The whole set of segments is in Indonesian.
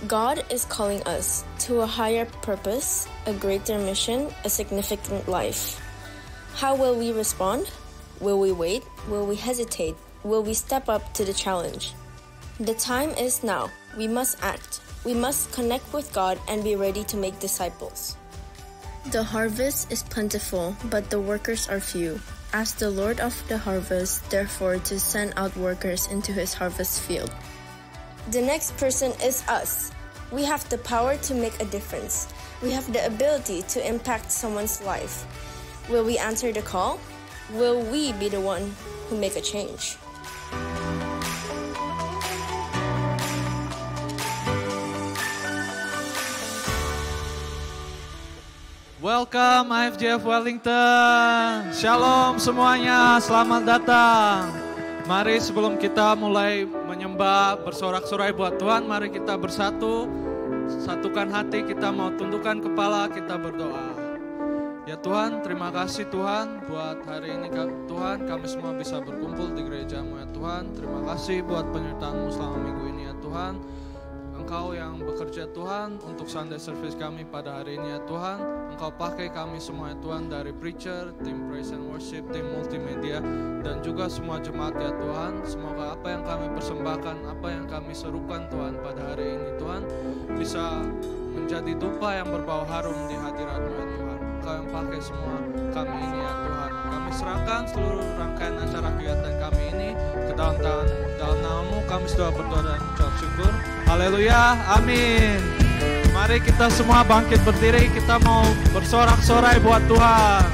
God is calling us to a higher purpose, a greater mission, a significant life. How will we respond? Will we wait? Will we hesitate? Will we step up to the challenge? The time is now. We must act. We must connect with God and be ready to make disciples. The harvest is plentiful, but the workers are few. Ask the Lord of the harvest, therefore, to send out workers into his harvest field. The next person is us. We have the power to make a difference. We have the ability to impact someone's life. Will we answer the call? Will we be the one who make a change? Welcome IFJF Wellington. Shalom semuanya, selamat datang. Mari sebelum kita mulai menyembah, bersorak-sorai buat Tuhan, mari kita bersatu, satukan hati, kita mau tundukkan kepala, kita berdoa. Ya Tuhan, terima kasih Tuhan buat hari ini Tuhan, kami semua bisa berkumpul di gereja-Mu ya Tuhan. Terima kasih buat penyertaan-Mu selama minggu ini ya Tuhan. Engkau yang bekerja Tuhan untuk Sunday service kami pada hari ini ya Tuhan. Engkau pakai kami semua ya Tuhan, dari preacher, tim praise and worship, tim multimedia, dan juga semua jemaat ya Tuhan. Semoga apa yang kami persembahkan, apa yang kami serukan Tuhan pada hari ini Tuhan, bisa menjadi dupa yang berbau harum di hadirat-Mu ya Tuhan. Engkau yang pakai semua kami ini ya Tuhan. Kami serahkan seluruh rangkaian acara kegiatan kami ini ke dalam nama-Mu. Kami sudah berdoa dan ucap syukur. Haleluya, amin. Mari kita semua bangkit berdiri, kita mau bersorak-sorai buat Tuhan.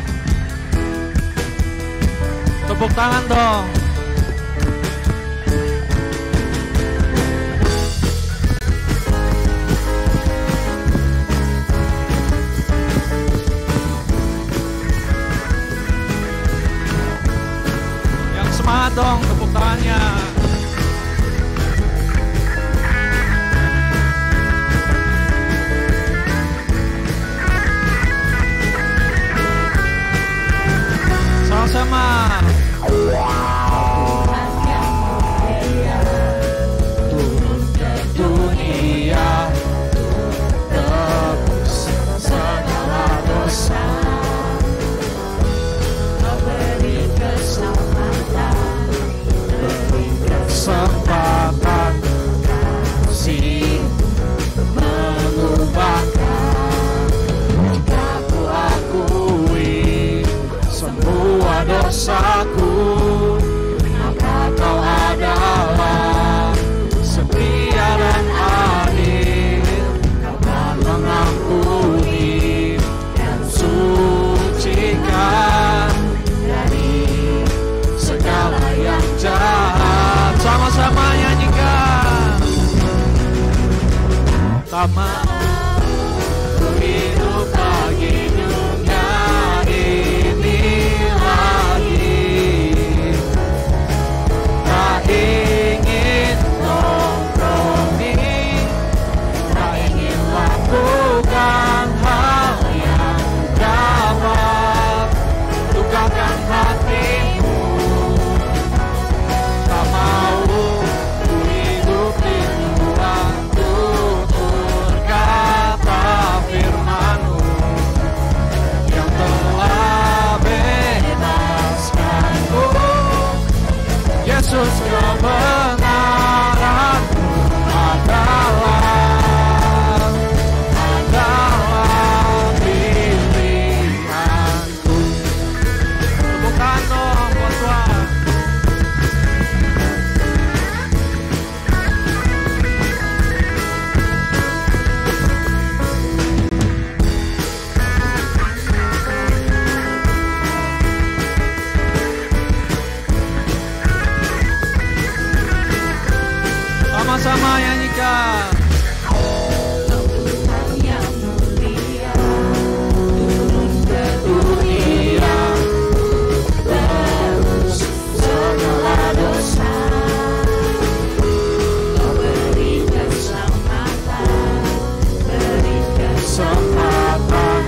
Tepuk tangan dong. Yang semangat dong, tepuk tangannya. Sama turun ke dunia, tebus segala dosa, beri keselamatan, beri kesempatan, kasih mengubahkan. Jika ku akui semua dosaku, maka Kau adalah setia dan adil. Kau akan mengampuni dan sucikan dari segala yang jahat. Sama-sama nyanyikan. Sama ku hidup lagi dunia ini lagi, tak ingin kompromi, tak ingin lakukan hal yang dapat lukakan hatimu. Tak mau ku hidup di luar tutur kata firman-Mu yang telah bebaskanku. Yesus, kebenaran-Mu adalah pilihanku. Tepuk tangan dong buat Tuhan. Sama-sama nyanyikan. Tuhan yang mulia, turun ke dunia, tebus segala dosa, beri keselamatan, beri kesempatan,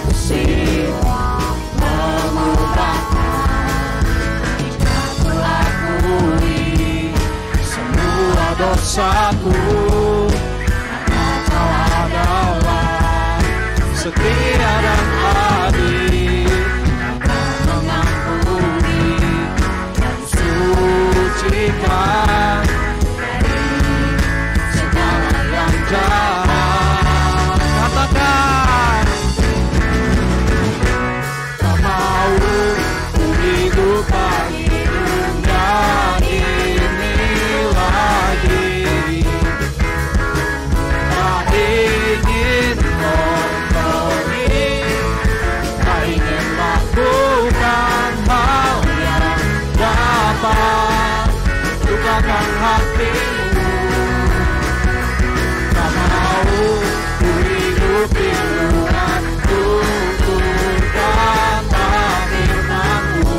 kasih memudahkan. Jika ku akui semua dosaku, setia dan adil akan mengampuni dan sucikan dari segala yang jahat. Katakan, tak mau ku hidup lagi dunia ini lagi. Tak ingin kompromi, tak ingin lakukan hal yang dapat lukakan hatimu. Tak mau ku hidup di luar tutur kata firman-Mu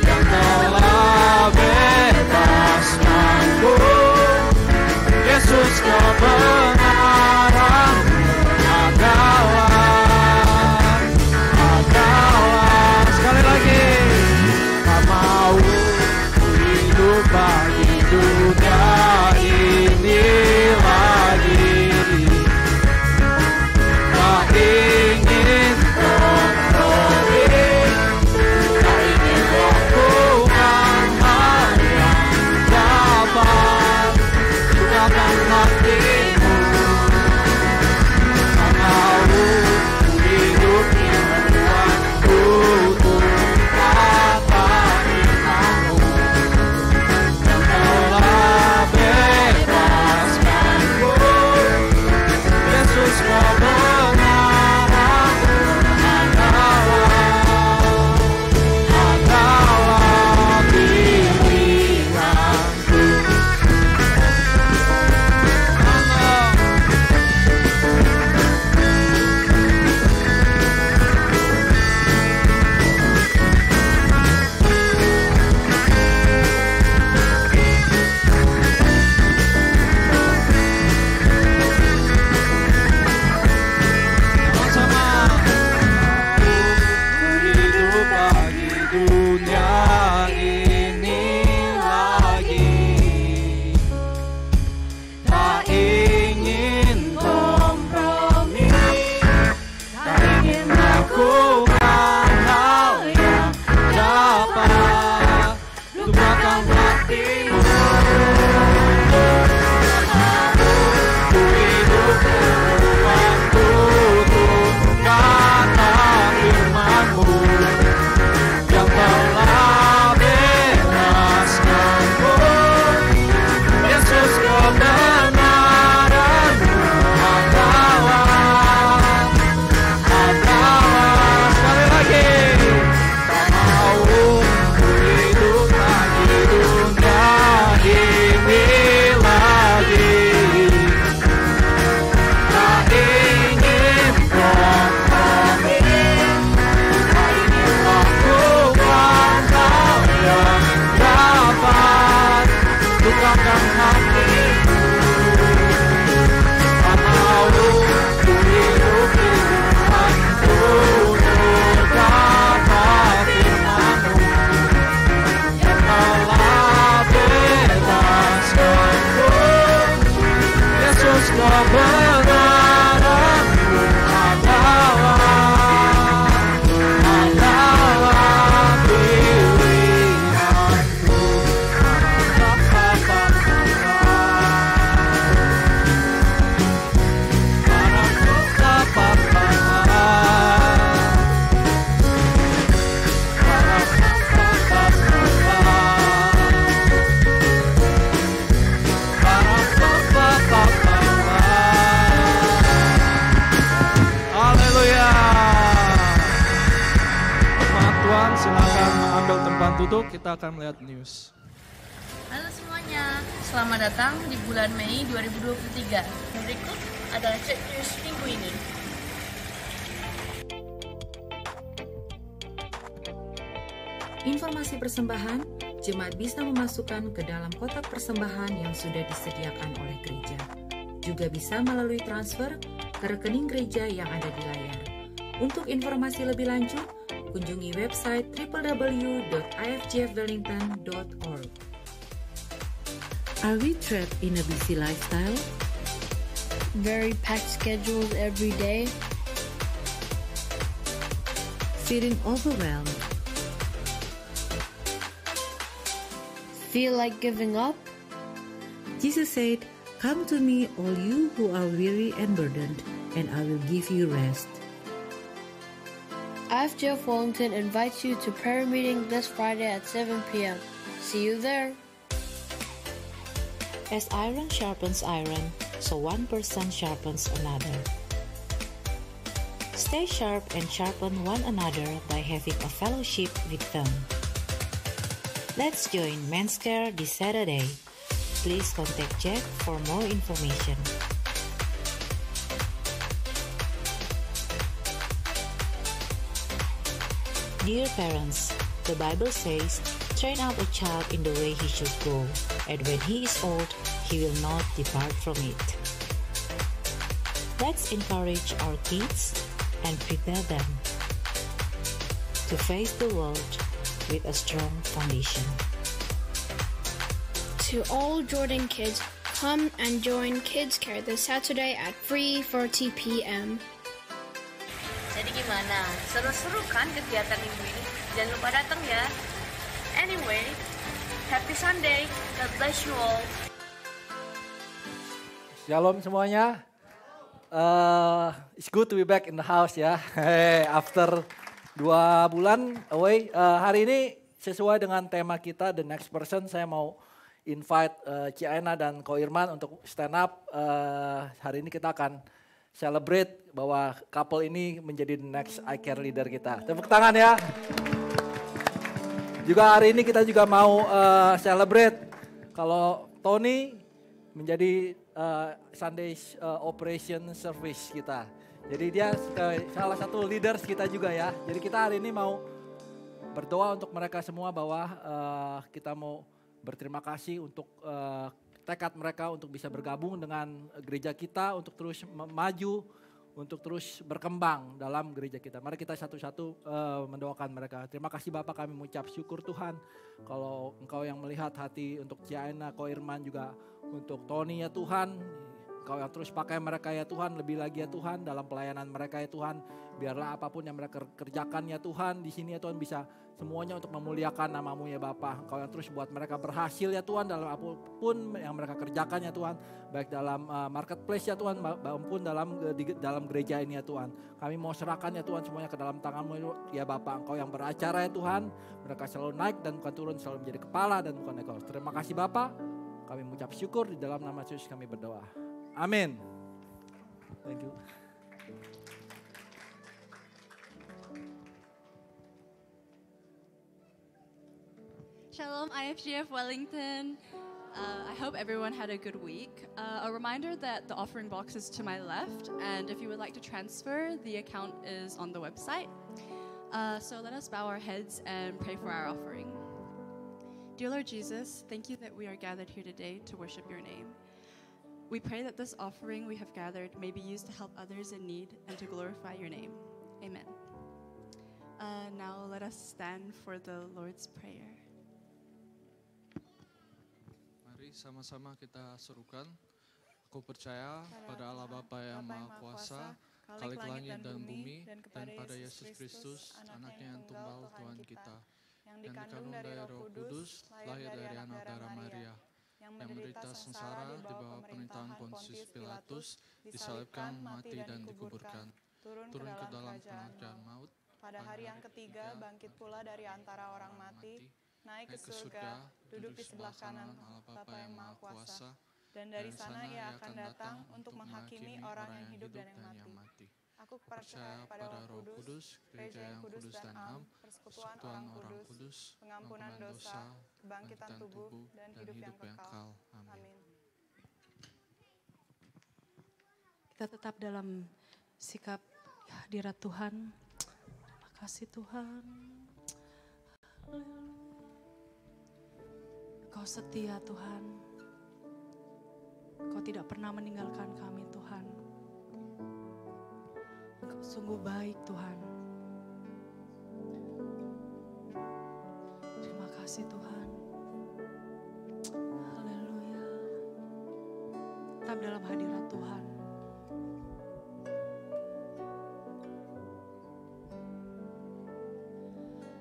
yang telah bebaskanku. Yesus, kebenaran-Mu adalah sekali lagi. Tak mau ku hidup bagi dunia ini lagi. Tak ingin kompromi, tak ingin lakukan hal yang dapat lukakan hatimu. Tak mau ku hidup di luar tutur kata firman-Mu yang telah bebaskanku. Yesus, kebenaran-Mu adalah pilihanku. Sama-sama. Ku hidup bagi dunia ini lagi. Tak ingin kompromi, tak ingin lakukan hal yang dapat lukakan hatimu. Ku hidup dengan tutur kata firman-Mu yang telah bebaskanku. Yesus, kebenaran-Mu adalah sekali lagi. Tak mau ku hidup lagi dunia ini lagi. Tak ingin kompromi, tak ingin lakukan hal yang dapat lukakan hatimu. Tak mau ku hidup di luar tutur kata firman-Mu yang telah bebaskanku. Yesus, kebenaran-Mu adalah pilihanku. Haleluya. Jemaat Tuhan, silakan mengambil tempat duduk. Kita akan melihat news. Halo semuanya, selamat datang di bulan Mei 2023. Berikut adalah cek news minggu ini. Informasi persembahan, jemaat bisa memasukkan ke dalam kotak persembahan yang sudah disediakan oleh gereja. Juga bisa melalui transfer ke rekening gereja yang ada di layar. Untuk informasi lebih lanjut, kunjungi website www.ifgfwellington.org. Are we trapped in a busy lifestyle? Very packed schedules every day? feeling overwhelmed? Feel like giving up? Jesus said, "Come to me, all you who are weary and burdened, and I will give you rest." IFJF Wellington invites you to prayer meeting this Friday at 7 p.m. See you there. As iron sharpens iron, so one person sharpens another. Stay sharp and sharpen one another by having a fellowship with them. Let's join Men's Care this Saturday. Please contact Jack for more information. Dear parents, the Bible says, "Train up a child in the way he should go, and when he is old, he will not depart from it." Let's encourage our kids and prepare them to face the world with a strong foundation. To all Jordan kids, come and join Kids Care this Saturday at 3:40 p.m. Jadi gimana? Seru-seru kan kegiatan minggu ini? Jangan lupa datang ya. Anyway, happy Sunday. God bless you all. Shalom semuanya. It's good to be back in the house ya. After 2 bulan away. Hari ini sesuai dengan tema kita The Next Person, saya mau invite Ci Aina dan Ko Irman untuk stand up. Hari ini kita akan celebrate bahwa couple ini menjadi the next I Care leader kita. Tepuk tangan ya. Juga hari ini kita juga mau celebrate kalau Tony menjadi Sunday Operation Service kita. Jadi dia salah satu leaders kita juga ya. Jadi kita hari ini mau berdoa untuk mereka semua bahwa kita mau berterima kasih untuk tekad mereka untuk bisa bergabung dengan gereja kita, untuk terus maju, untuk terus berkembang dalam gereja kita. Mari kita satu-satu mendoakan mereka. Terima kasih Bapak, kami mengucap syukur Tuhan. Kalau Engkau yang melihat hati untuk Ciana, Ko Irman juga untuk Tony ya Tuhan. Engkau yang terus pakai mereka ya Tuhan, lebih lagi ya Tuhan dalam pelayanan mereka ya Tuhan. Biarlah apapun yang mereka kerjakan ya Tuhan, di sini ya Tuhan bisa semuanya untuk memuliakan nama-Mu ya Bapa. Engkau yang terus buat mereka berhasil ya Tuhan dalam apapun yang mereka kerjakan ya Tuhan. Baik dalam marketplace ya Tuhan maupun dalam gereja ini ya Tuhan. Kami mau serahkan ya Tuhan semuanya ke dalam tangan-Mu ya Bapa. Engkau yang beracara ya Tuhan. Mereka selalu naik dan bukan turun, selalu menjadi kepala dan bukan ekor. Terima kasih Bapa. Kami mengucap syukur di dalam nama Yesus kami berdoa. Amin. Thank you. Shalom IFGF Wellington. I hope everyone had a good week. A reminder that the offering box is to my left, and if you would like to transfer, the account is on the website. So let us bow our heads and pray for our offering. Dear Lord Jesus, thank you that we are gathered here today to worship your name. We pray that this offering we have gathered may be used to help others in need and to glorify your name. Amen. Now let us stand for the Lord's Prayer. Mari sama-sama kita serukan. Aku percaya pada Allah Bapa yang Maha Kuasa, Khalik langit dan bumi, dan pada Yesus Kristus, anaknya yang tunggal Tuhan kita, yang dikandung dari Roh Kudus, lahir dari anak darah Maria, yang menderita sengsara di bawah pemerintahan Pontius Pilatus, disalibkan, mati dan dikuburkan, turun ke dalam penajam maut, pada hari yang ketiga bangkit pula dari antara orang mati, naik ke surga, duduk di sebelah kanan Allah Bapa yang Maha Kuasa, dan dari sana ia akan datang untuk menghakimi orang yang hidup dan yang mati. Aku percaya pada Roh Kudus, gereja yang kudus dan am, persekutuan orang kudus, pengampunan dosa, kebangkitan tubuh, dan hidup yang kekal. Amin. Kita tetap dalam sikap hadirat Tuhan. Terima kasih Tuhan. Kau setia Tuhan. Kau tidak pernah meninggalkan kami Tuhan. Engkau sungguh baik Tuhan. Terima kasih Tuhan. Haleluya. Tetap dalam hadirat Tuhan.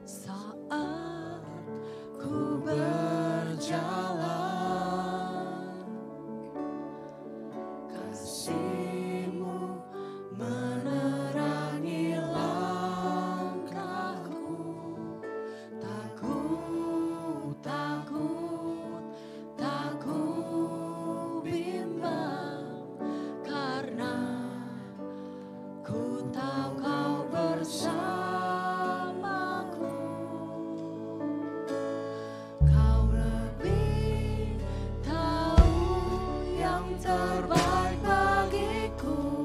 saat ku berjalan. Kasih-Mu menerangi langkahku. Tak ku bimbang, karena ku tahu Kau bersamaku. Kau lebih tahu yang terbaik bagiku.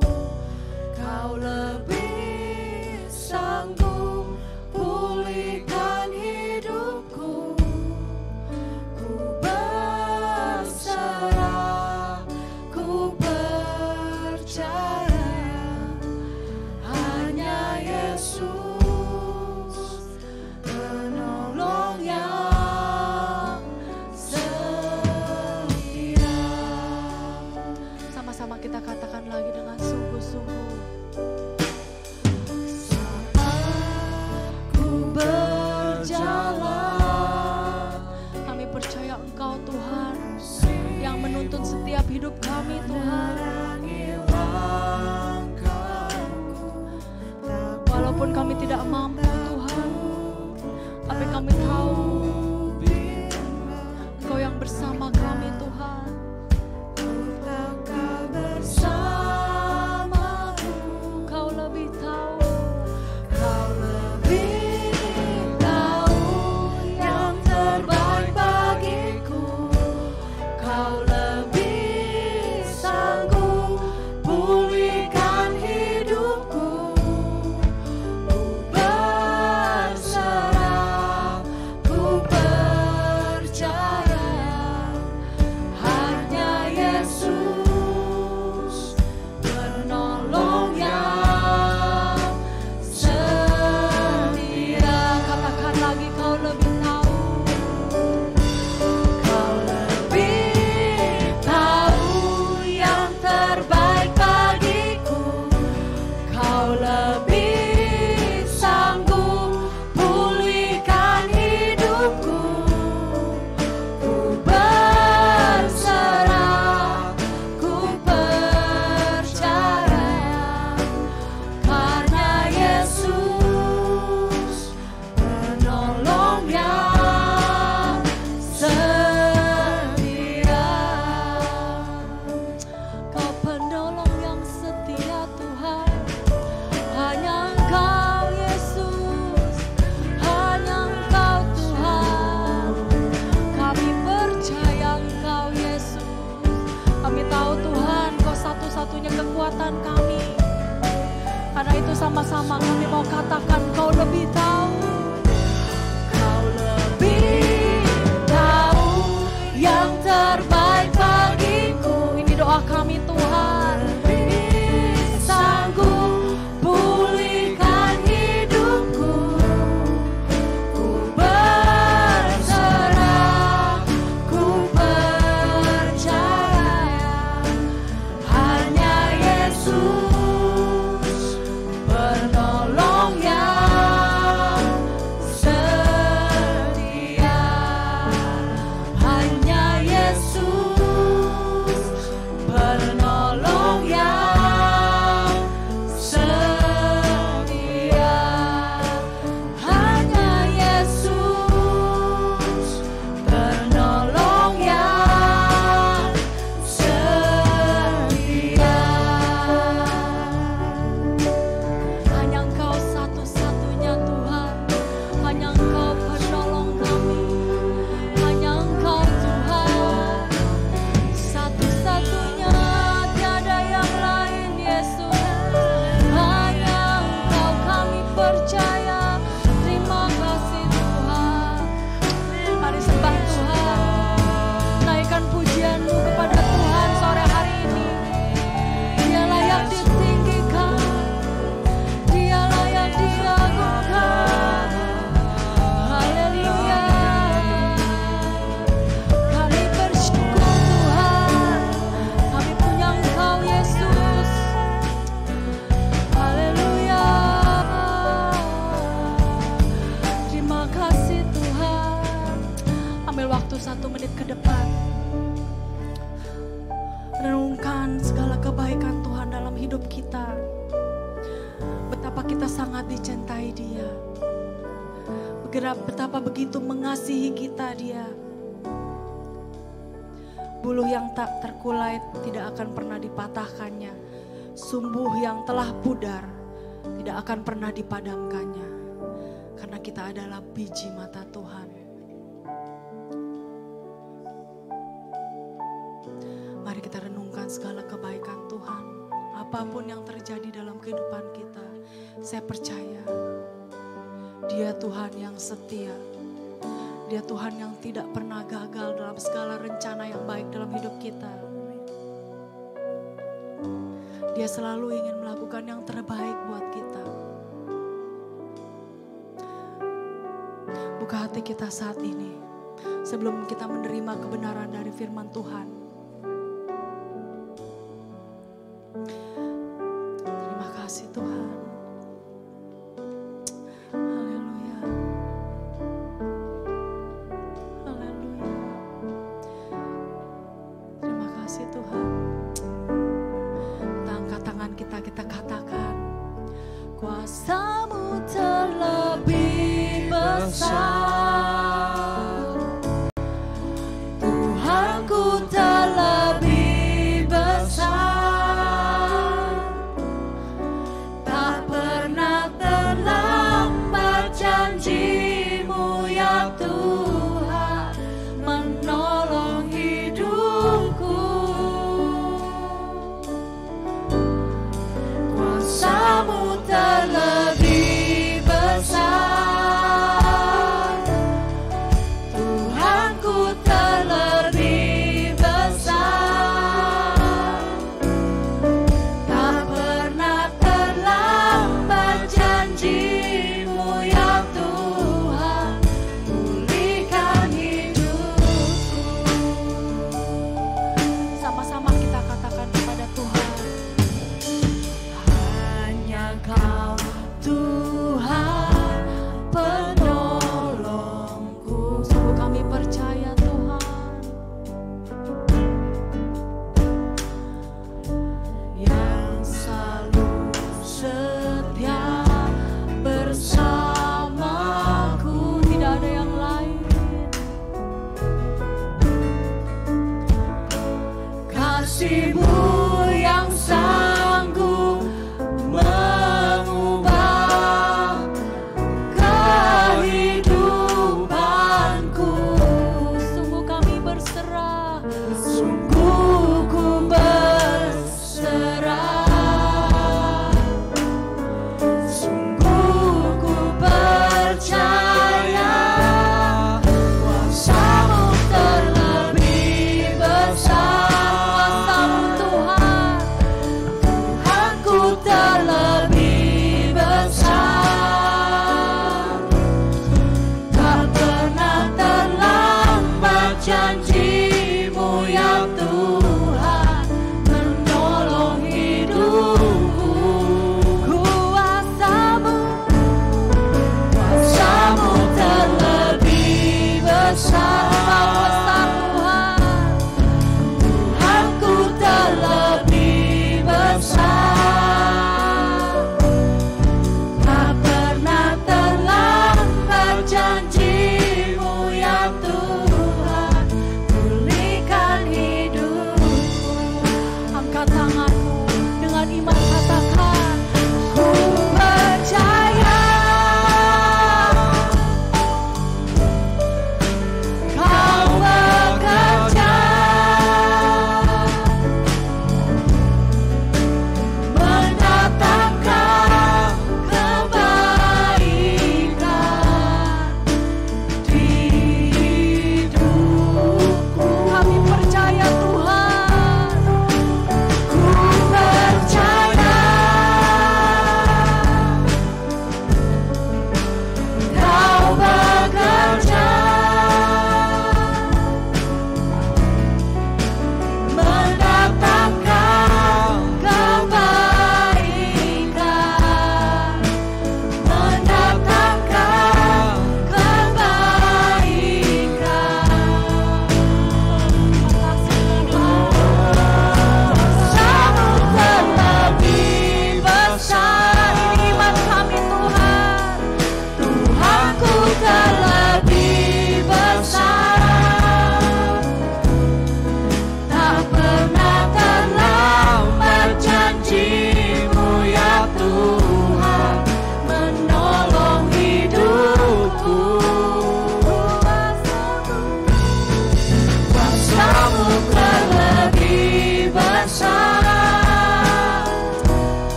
Kau lebih sanggup pulihkan hidupku. Ku berserah, ku percaya, hanya Yesus penolong yang setia. Sama-sama kita katakan lagi dengan sungguh-sungguh. Saat ku berjalan, kami percaya Engkau Tuhan yang menuntun setiap hidup kami Tuhan. Walaupun kami tidak mampu Tuhan, tapi kami tahu Engkau yang bersama kami Tuhan. Kau bersamaku, Kau lebih tahu. Kau lebih tahu yang terbaik bagiku. Kau lebih sanggup pulihkan hidupku. Ku berserah, ku percaya, hanya Yesus penolong yang setia. Katakan lagi, Kau lebih tahu. Kau lebih tahu yang terbaik bagiku. Kau lebih sanggup pulihkan hidupku. Ku berserah, ku percaya, karena Yesus penolong yang setia. Kau penolong yang setia Tuhan, hanya Engkau Yesus, hanya Engkau Tuhan. Kami percaya Engkau Yesus. Kami tahu Tuhan Kau satu-satunya kekuatan kami. Karena itu sama-sama kami mau katakan Kau lebih tahu. Kau lebih tahu yang terbaik bagiku. Ini doa kami Tuhan. Sanggup pulihkan hidupku. Ku berserah, ku percaya, hanya Yesus penolong yang kita sangat dicintai Dia. Betapa begitu mengasihi kita Dia. Buluh yang tak terkulai tidak akan pernah dipatahkannya. Sumbuh yang telah pudar tidak akan pernah dipadamkannya. Karena kita adalah biji mata Tuhan. Mari kita renungkan segala kebaikan Tuhan. Apapun yang terjadi dalam kehidupan kita, saya percaya Dia Tuhan yang setia. Dia Tuhan yang tidak pernah gagal dalam segala rencana yang baik dalam hidup kita. Dia selalu ingin melakukan yang terbaik buat kita. Buka hati kita saat ini sebelum kita menerima kebenaran dari firman Tuhan. Terima kasih Tuhan. Haleluya. Haleluya. Terima kasih Tuhan. Kita angkat tangan kita katakan, kuasa-Mu terlebih besar, Tuhanku terlebih besar, tak pernah terlambat janji-Mu ya Tuhan menolong hidupku. Kuasa-Mu terlebih besar,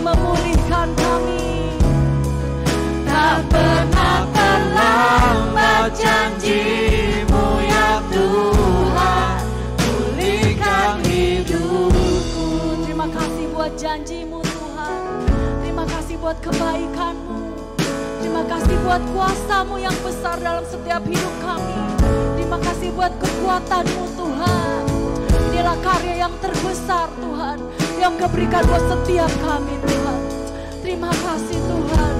memulihkan kami. Tak pernah terlambat janji-Mu ya Tuhan, pulihkan hidupku. Terima kasih buat janji-Mu Tuhan. Terima kasih buat kebaikan-Mu. Terima kasih buat kuasa-Mu yang besar dalam setiap hidup kami. Terima kasih buat kekuatan-Mu Tuhan. Inilah karya yang terbesar Tuhan, yang Kau berikan buat setiap kami Tuhan. Terima kasih Tuhan.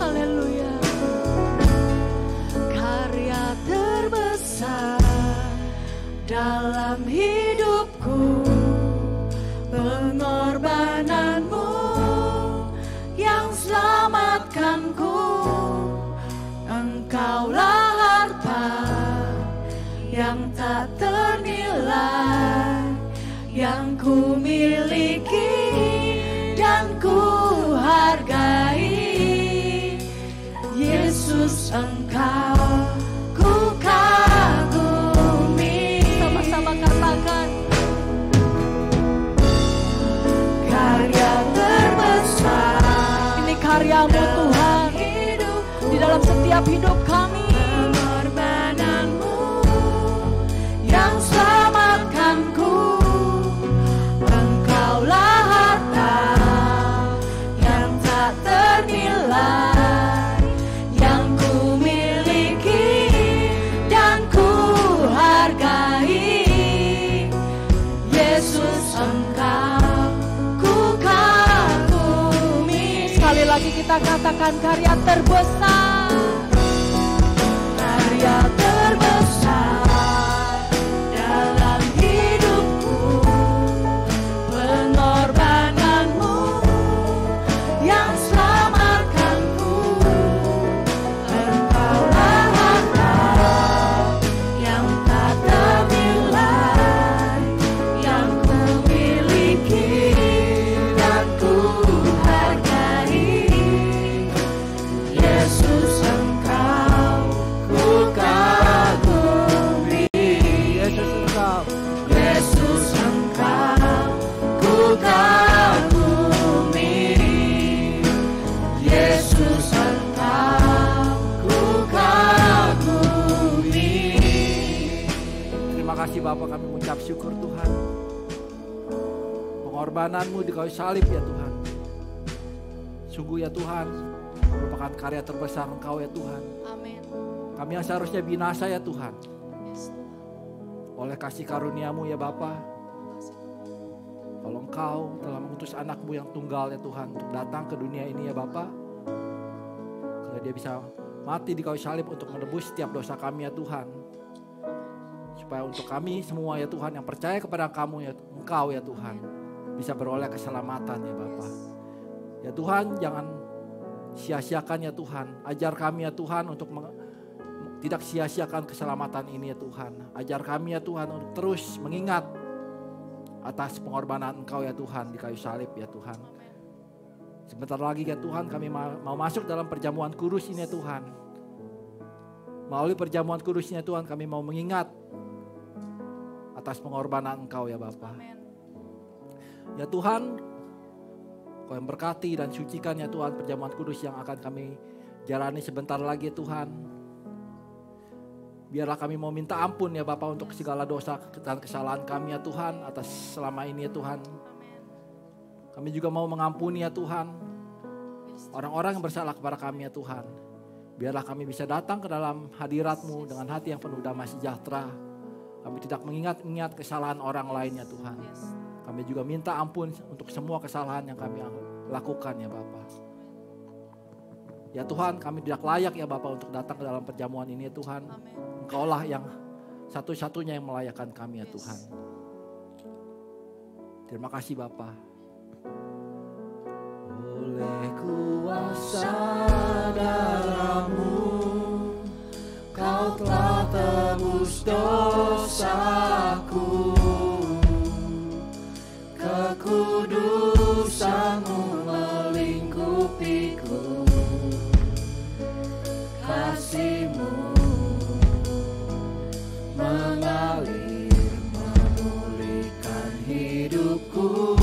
Haleluya. Karya terbesar dalam hidupku, pengorbanan-Mu yang selamatkanku. Engkaulah harta yang tak ternilai, yang ku miliki dan ku hargai. Yesus, Engkau ku kagumi. Sama-sama katakan. Karya terbesar, ini karya-Mu Tuhan, di dalam setiap hidup kami. Pengorbanan-Mu yang selamatkanku. Engkaulah harta yang tak ternilai, yang ku miliki dan ku hargai. Yesus, Engkau ku kagumi. Sekali lagi kita katakan karya terbesar. Karya terbesar dalam hidupku, pengorbanan-Mu yang selamatkanku. Engkaulah harta yang tak ternilai, yang ku miliki dan ku hargai. Yesus, Engkau ku kagumi. Yesus, Engkau ku kagumi. Yesus, Engkau ku kagumi. Terima kasih Bapa, kami mengucap syukur Tuhan. Pengorbanan-Mu di kayu salib ya Tuhan. Sungguh ya Tuhan, merupakan karya terbesar Engkau ya Tuhan. Amin. Kami yang seharusnya binasa ya Tuhan. Oleh kasih karunia-Mu ya Bapa. Kalau Engkau telah mengutus anak-Mu yang tunggal ya Tuhan untuk datang ke dunia ini ya Bapa, sehingga Dia bisa mati di kayu salib untuk menebus setiap dosa kami ya Tuhan. Supaya untuk kami semua ya Tuhan yang percaya kepada Kamu ya Engkau ya Tuhan, bisa beroleh keselamatan ya Bapa. Ya Tuhan, jangan sia-siakan ya Tuhan. Ajar kami ya Tuhan untuk tidak sia-siakan keselamatan ini ya Tuhan. Ajar kami ya Tuhan untuk terus mengingat atas pengorbanan Engkau ya Tuhan di kayu salib ya Tuhan. Sebentar lagi ya Tuhan, kami mau masuk dalam perjamuan kudus ini ya Tuhan. Melalui perjamuan kudus ini ya Tuhan, kami mau mengingat atas pengorbanan Engkau ya Bapa. Ya Tuhan, Kau yang berkati dan sucikan ya Tuhan perjamuan kudus yang akan kami jalani sebentar lagi ya Tuhan. Biarlah kami mau minta ampun ya Bapa untuk segala dosa dan kesalahan kami ya Tuhan atas selama ini ya Tuhan. Kami juga mau mengampuni ya Tuhan orang-orang yang bersalah kepada kami ya Tuhan. Biarlah kami bisa datang ke dalam hadirat-Mu dengan hati yang penuh damai sejahtera. Kami tidak mengingat-ingat kesalahan orang lain ya Tuhan. Kami juga minta ampun untuk semua kesalahan yang kami lakukan ya Bapa. Ya Tuhan, kami tidak layak ya Bapa untuk datang ke dalam perjamuan ini ya Tuhan. Engkaulah yang satu-satunya yang melayakkan kami ya Tuhan. Terima kasih Bapa. Oleh kuasa darah-Mu, Kau telah tebus dosaku. Kekudusan-Mu melingkupiku. Kasih-Mu mengalir memulihkan hidupku.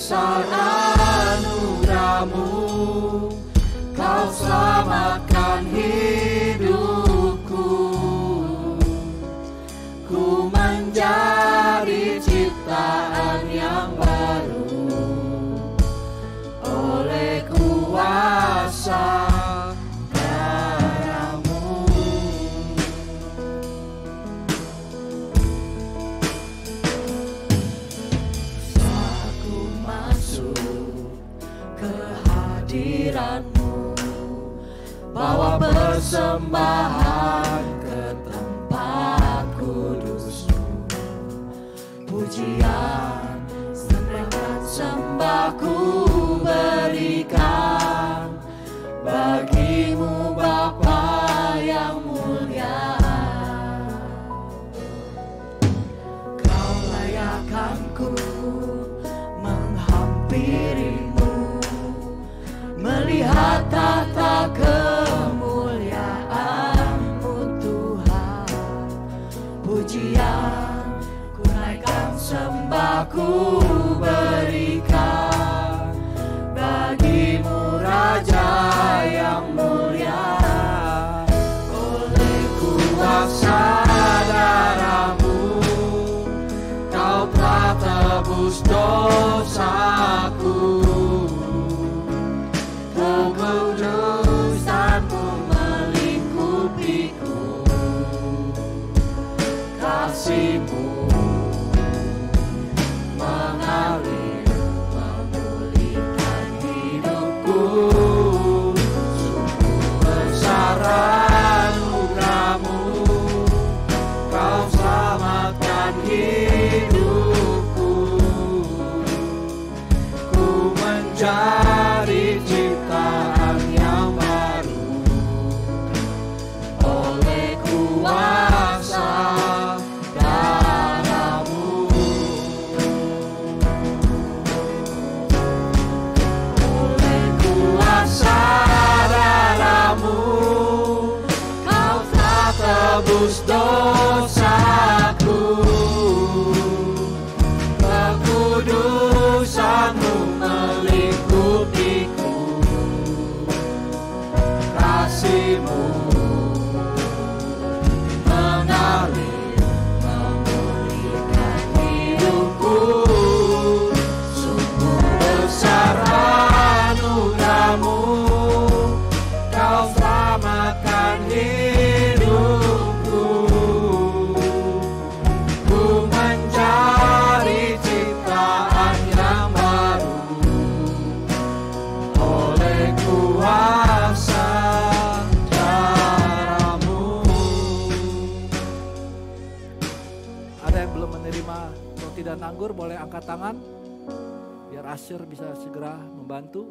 besar anugerah-Mu, Kau selamatkan hidupku. Ku menjadi ciptaan yang baru oleh kuasa darah-Mu. Saat ku masuk ke hadirat-Mu, bawa persembahan ke tempat kudus-Mu. Pujian, senangan sembahku berikan bagi-Mu Bapa yang mulia. Kau layakkanku menghampiri-Mu, melihat tata kemuliaan-Mu Tuhan. Pujian, ku naikkan sembahku berikan bagi-Mu Raja yang mulia. Oleh kuasa darah-Mu, Kau telah tebus dosaku. Kekudusan-Mu melingkupiku, kasih-Mu mengalir memulihkan hidupku. Sungguh besar anugerah-Mu, Kau selamatkan hidupku. Ku menjadi ciptaan yang baru oleh kuasa darah-Mu. Oleh kuasa darah-Mu, Kau telah tebus dosaku. Kekudusan-Mu melingkupiku, kasih-Mu mengalir memulihkan hidupku. Sungguh besar anugerah-Mu, Kau selamatkan hidupku. Ku menjadi ciptaan yang baru oleh kuasa darah-Mu. Ada yang belum menerima roti dan anggur boleh angkat tangan biar Asher bisa segera membantu.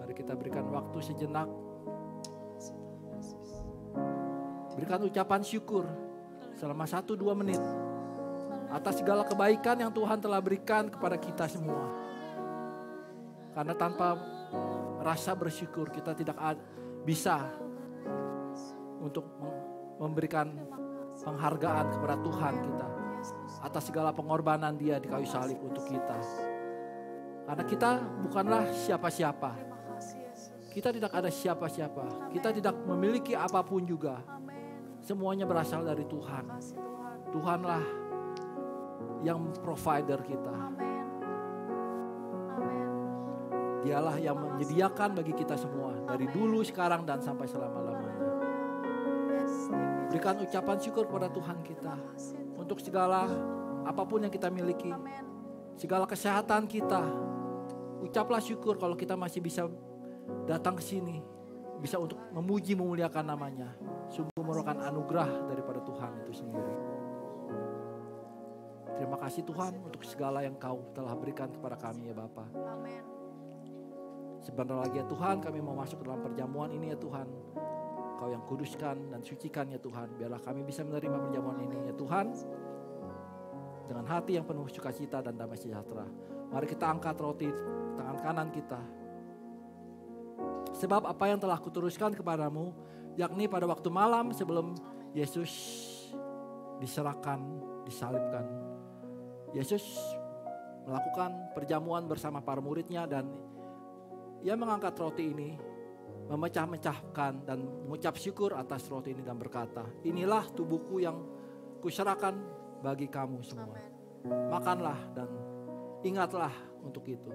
Mari kita berikan waktu sejenak. Berikan ucapan syukur selama 1-2 menit atas segala kebaikan yang Tuhan telah berikan kepada kita semua. Karena tanpa rasa bersyukur kita tidak bisa untuk memberikan penghargaan kepada Tuhan kita atas segala pengorbanan Dia di kayu salib untuk kita. Karena kita bukanlah siapa-siapa. Kita tidak ada siapa-siapa. Kita tidak memiliki apapun juga. Semuanya berasal dari Tuhan. Tuhanlah yang provider kita. Dialah yang menyediakan bagi kita semua dari dulu, sekarang, dan sampai selama-lamanya. Berikan ucapan syukur kepada Tuhan kita untuk segala apapun yang kita miliki, segala kesehatan kita. Ucaplah syukur kalau kita masih bisa datang ke sini, bisa untuk memuji memuliakan namanya. Sungguh merupakan anugerah daripada Tuhan itu sendiri. Terima kasih Tuhan untuk segala yang Kau telah berikan kepada kami ya Bapa. Sebentar lagi ya Tuhan, kami mau masuk dalam perjamuan ini ya Tuhan. Kau yang kuduskan dan sucikan ya Tuhan. Biarlah kami bisa menerima perjamuan ini ya Tuhan, dengan hati yang penuh sukacita dan damai sejahtera. Mari kita angkat roti tangan kanan kita. Sebab apa yang telah kuteruskan kepadamu, yakni pada waktu malam sebelum Yesus diserahkan, disalibkan, Yesus melakukan perjamuan bersama para muridnya dan ia mengangkat roti ini, memecah-mecahkan dan mengucap syukur atas roti ini dan berkata, inilah tubuhku yang kuserahkan bagi kamu semua. Makanlah dan ingatlah untuk itu.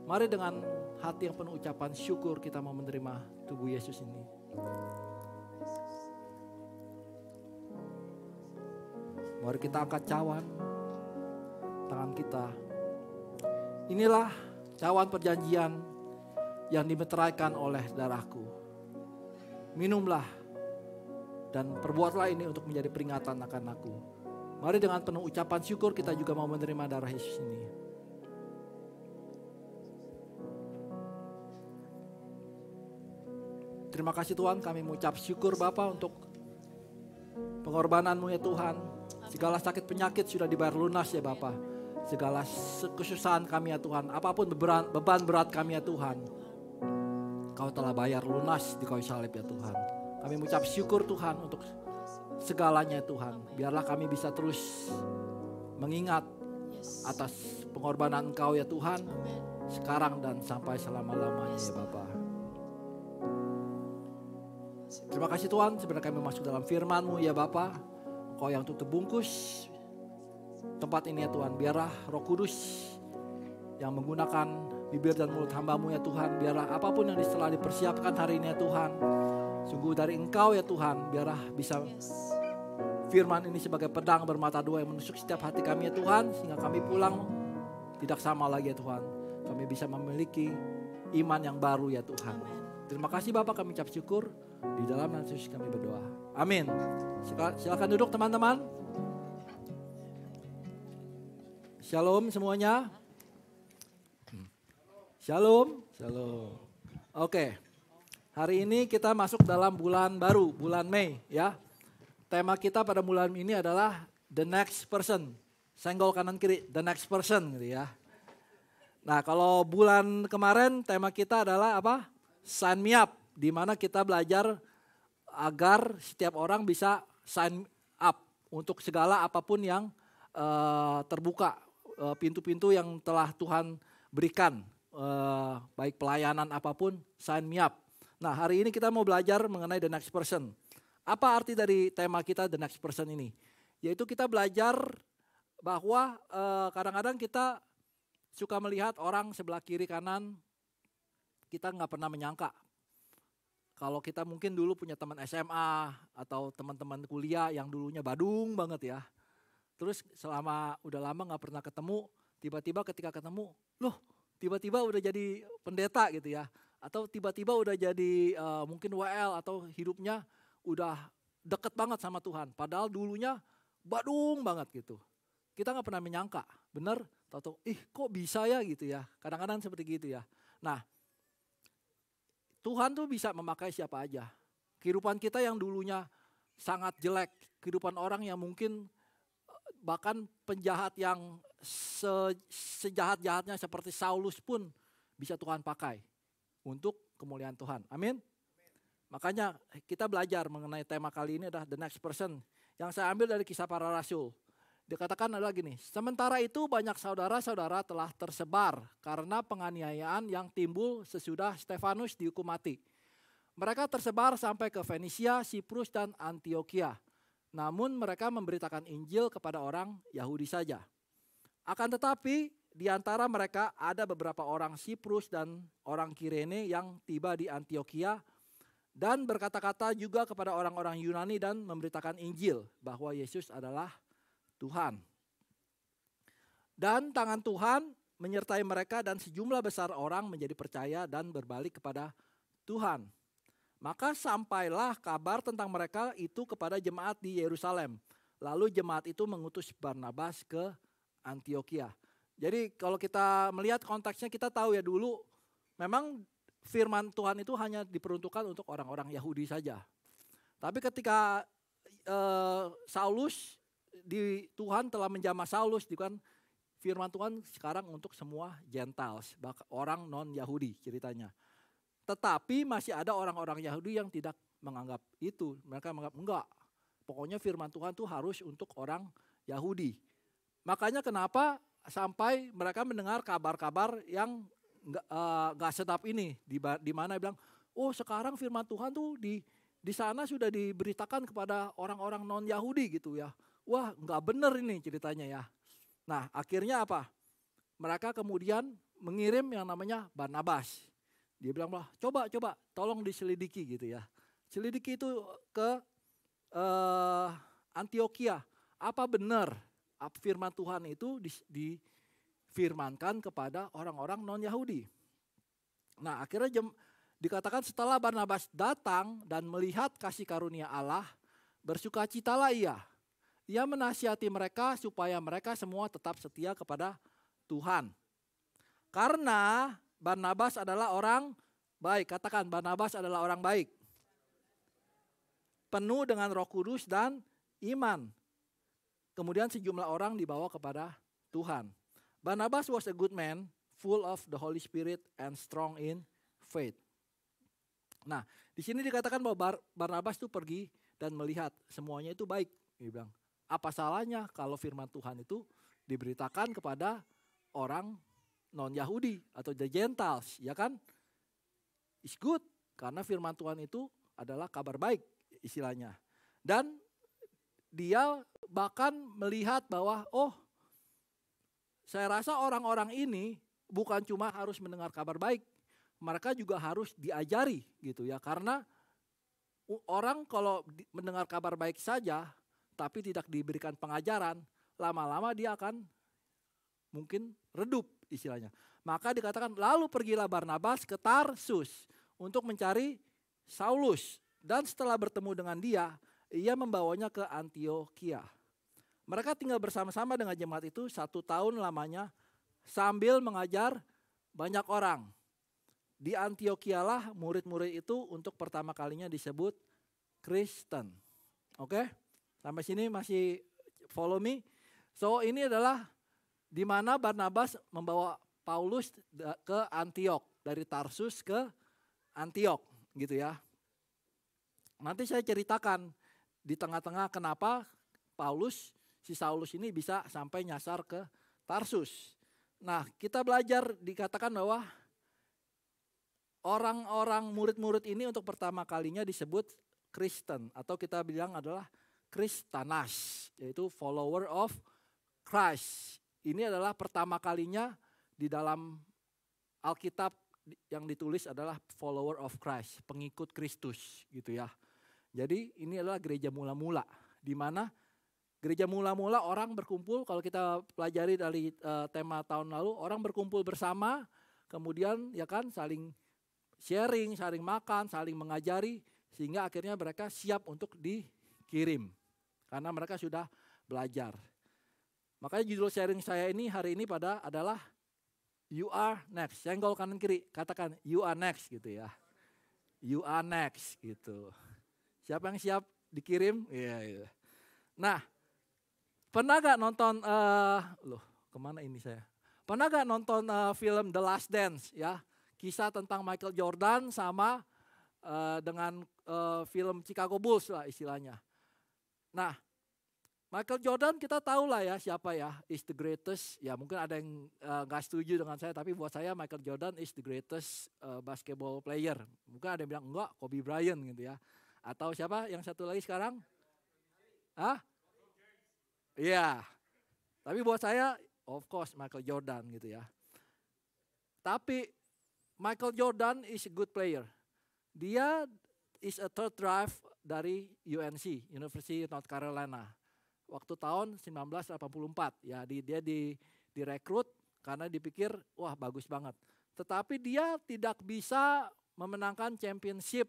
Mari dengan hati yang penuh ucapan syukur kita mau menerima tubuh Yesus ini. Mari kita angkat cawan tangan kita. Inilah cawan perjanjian yang dimeteraikan oleh darahku. Minumlah dan perbuatlah ini untuk menjadi peringatan akan aku. Mari dengan penuh ucapan syukur kita juga mau menerima darah Yesus ini. Terima kasih Tuhan, kami mengucap syukur Bapa untuk pengorbanan-Mu ya Tuhan. Segala sakit penyakit sudah dibayar lunas ya Bapa. Segala kesusahan kami ya Tuhan, apapun beban berat kami ya Tuhan, Kau telah bayar lunas di kayu salib ya Tuhan. Kami mengucap syukur Tuhan untuk segalanya ya Tuhan. Biarlah kami bisa terus mengingat atas pengorbanan Engkau ya Tuhan, sekarang dan sampai selama-lamanya ya Bapa. Terima kasih Tuhan, sebenarnya kami masuk dalam firman-Mu ya Bapa. Kau yang tutup bungkus tempat ini ya Tuhan. Biarlah Roh Kudus yang menggunakan bibir dan mulut hamba-Mu ya Tuhan. Biarlah apapun yang telah dipersiapkan hari ini ya Tuhan, sungguh dari Engkau ya Tuhan. Biarlah bisa firman ini sebagai pedang bermata dua yang menusuk setiap hati kami ya Tuhan. Sehingga kami pulang tidak sama lagi ya Tuhan. Kami bisa memiliki iman yang baru ya Tuhan. Terima kasih Bapak, kami ucap syukur. Di dalam nama Yesus kami berdoa. Amin. Silakan duduk teman-teman. Shalom semuanya. Shalom. Shalom. Oke. Hari ini kita masuk dalam bulan baru, bulan Mei ya. Tema kita pada bulan ini adalah the next person. Senggol kanan kiri, the next person gitu ya. Nah, kalau bulan kemarin tema kita adalah apa? Sign me up. Di mana kita belajar agar setiap orang bisa sign up untuk segala apapun yang terbuka, pintu-pintu yang telah Tuhan berikan, baik pelayanan apapun, sign me up. Nah, hari ini kita mau belajar mengenai the next person. Apa arti dari tema kita the next person ini? Yaitu kita belajar bahwa kadang-kadang kita suka melihat orang sebelah kiri kanan, kita nggak pernah menyangka. Kalau kita mungkin dulu punya teman SMA atau teman-teman kuliah yang dulunya badung banget ya. Terus selama udah lama gak pernah ketemu, tiba-tiba ketika ketemu, loh tiba-tiba udah jadi pendeta gitu ya. Atau tiba-tiba udah jadi mungkin WL atau hidupnya udah deket banget sama Tuhan. Padahal dulunya badung banget gitu. Kita gak pernah menyangka, bener? Tahu-tahu, kok bisa ya gitu ya. Kadang-kadang seperti gitu ya. Nah, Tuhan tuh bisa memakai siapa aja. Kehidupan kita yang dulunya sangat jelek, kehidupan orang yang mungkin bahkan penjahat yang sejahat-jahatnya seperti Saulus pun bisa Tuhan pakai untuk kemuliaan Tuhan. Amin. Makanya kita belajar mengenai tema kali ini adalah the next person. Yang saya ambil dari Kisah Para Rasul. Dikatakan adalah gini, sementara itu banyak saudara-saudara telah tersebar karena penganiayaan yang timbul sesudah Stefanus dihukum mati. Mereka tersebar sampai ke Fenisia, Siprus, dan Antioquia. Namun mereka memberitakan Injil kepada orang Yahudi saja. Akan tetapi di antara mereka ada beberapa orang Siprus dan orang Kirene yang tiba di Antioquia dan berkata-kata juga kepada orang-orang Yunani dan memberitakan Injil bahwa Yesus adalah Tuhan. Dan tangan Tuhan menyertai mereka dan sejumlah besar orang menjadi percaya dan berbalik kepada Tuhan. Maka sampailah kabar tentang mereka itu kepada jemaat di Yerusalem. Lalu jemaat itu mengutus Barnabas ke Antioquia. Jadi kalau kita melihat konteksnya kita tahu ya dulu memang firman Tuhan itu hanya diperuntukkan untuk orang-orang Yahudi saja. Tapi ketika Tuhan telah menjamah Saulus, kan firman Tuhan sekarang untuk semua Gentiles, orang non-Yahudi ceritanya. Tetapi masih ada orang-orang Yahudi yang tidak menganggap itu. Mereka menganggap enggak, pokoknya firman Tuhan itu harus untuk orang Yahudi. Makanya kenapa sampai mereka mendengar kabar-kabar yang nggak sedap ini, di mana bilang, oh sekarang firman Tuhan tuh di sana sudah diberitakan kepada orang-orang non Yahudi gitu ya. Wah nggak bener ini ceritanya ya. Nah akhirnya apa? Mereka kemudian mengirim yang namanya Barnabas. Dia bilang, coba tolong diselidiki gitu ya. Selidiki itu ke Antioquia. Apa benar firman Tuhan itu difirmankan kepada orang-orang non-Yahudi. Nah akhirnya dikatakan setelah Barnabas datang dan melihat kasih karunia Allah, bersukacitalah ia. Ia menasihati mereka supaya mereka semua tetap setia kepada Tuhan. Karena Barnabas adalah orang baik. Katakan, Barnabas adalah orang baik. Penuh dengan Roh Kudus dan iman. Kemudian sejumlah orang dibawa kepada Tuhan. Barnabas was a good man, full of the Holy Spirit and strong in faith. Nah, di sini dikatakan bahwa Barnabas itu pergi dan melihat semuanya itu baik. Dia bilang, apa salahnya kalau firman Tuhan itu diberitakan kepada orang non-Yahudi atau the Gentiles, ya kan? It's good, karena firman Tuhan itu adalah kabar baik istilahnya. Dan dia bahkan melihat bahwa, oh saya rasa orang-orang ini bukan cuma harus mendengar kabar baik, mereka juga harus diajari gitu ya. Karena orang kalau mendengar kabar baik saja, tapi tidak diberikan pengajaran, lama-lama dia akan mungkin redup istilahnya. Maka dikatakan lalu pergilah Barnabas ke Tarsus untuk mencari Saulus. Dan setelah bertemu dengan dia, ia membawanya ke Antioquia. Mereka tinggal bersama-sama dengan jemaat itu 1 tahun lamanya sambil mengajar banyak orang. Di Antioquia lah murid-murid itu untuk pertama kalinya disebut Kristen. Oke? Sampai sini masih follow me? So ini adalah di mana Barnabas membawa Paulus ke Antiok, dari Tarsus ke Antiok gitu ya. Nanti saya ceritakan di tengah-tengah kenapa si Saulus ini bisa sampai nyasar ke Tarsus. Nah kita belajar dikatakan bahwa orang-orang murid-murid ini untuk pertama kalinya disebut Kristen, atau kita bilang adalah Kristanas, yaitu follower of Christ. Ini adalah pertama kalinya di dalam Alkitab yang ditulis adalah follower of Christ, pengikut Kristus gitu ya. Jadi ini adalah gereja mula-mula, di mana gereja mula-mula orang berkumpul, kalau kita pelajari dari tema tahun lalu, orang berkumpul bersama, kemudian ya kan saling sharing, saling makan, saling mengajari, sehingga akhirnya mereka siap untuk dikirim, karena mereka sudah belajar. Makanya judul sharing saya ini hari ini adalah You are next. Senggol kanan kiri, katakan you are next gitu ya. You are next gitu. Siapa yang siap dikirim? Iya. Nah, pernah gak nonton, kemana ini saya? Pernah gak nonton film The Last Dance ya? Kisah tentang Michael Jordan sama dengan film Chicago Bulls lah istilahnya. Nah, Michael Jordan kita tahu lah ya siapa ya, is the greatest. Ya mungkin ada yang gak setuju dengan saya, tapi buat saya Michael Jordan is the greatest basketball player. Mungkin ada yang bilang enggak, Kobe Bryant gitu ya. Atau siapa yang satu lagi sekarang? Iya. Tapi buat saya of course Michael Jordan gitu ya. Tapi Michael Jordan is a good player. Dia is a third drive dari UNC, University of North Carolina. Waktu tahun 1984 ya, dia direkrut karena dipikir wah bagus banget. Tetapi dia tidak bisa memenangkan championship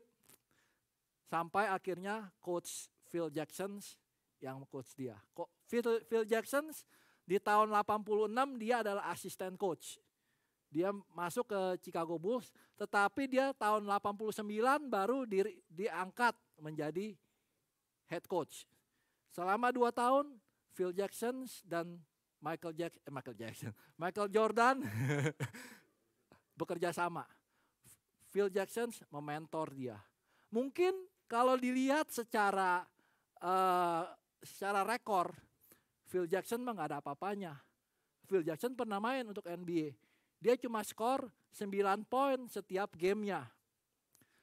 sampai akhirnya coach Phil Jackson yang coach dia. Phil Jackson di tahun 86 dia adalah asisten coach. Dia masuk ke Chicago Bulls, tetapi dia tahun 89 baru diangkat menjadi head coach. Selama 2 tahun, Phil Jackson dan Michael Jordan bekerja sama. Phil Jackson mementor dia. Mungkin kalau dilihat secara rekor, Phil Jackson mah gak ada apa-apanya. Phil Jackson pernah main untuk NBA. Dia cuma skor 9 poin setiap gamenya.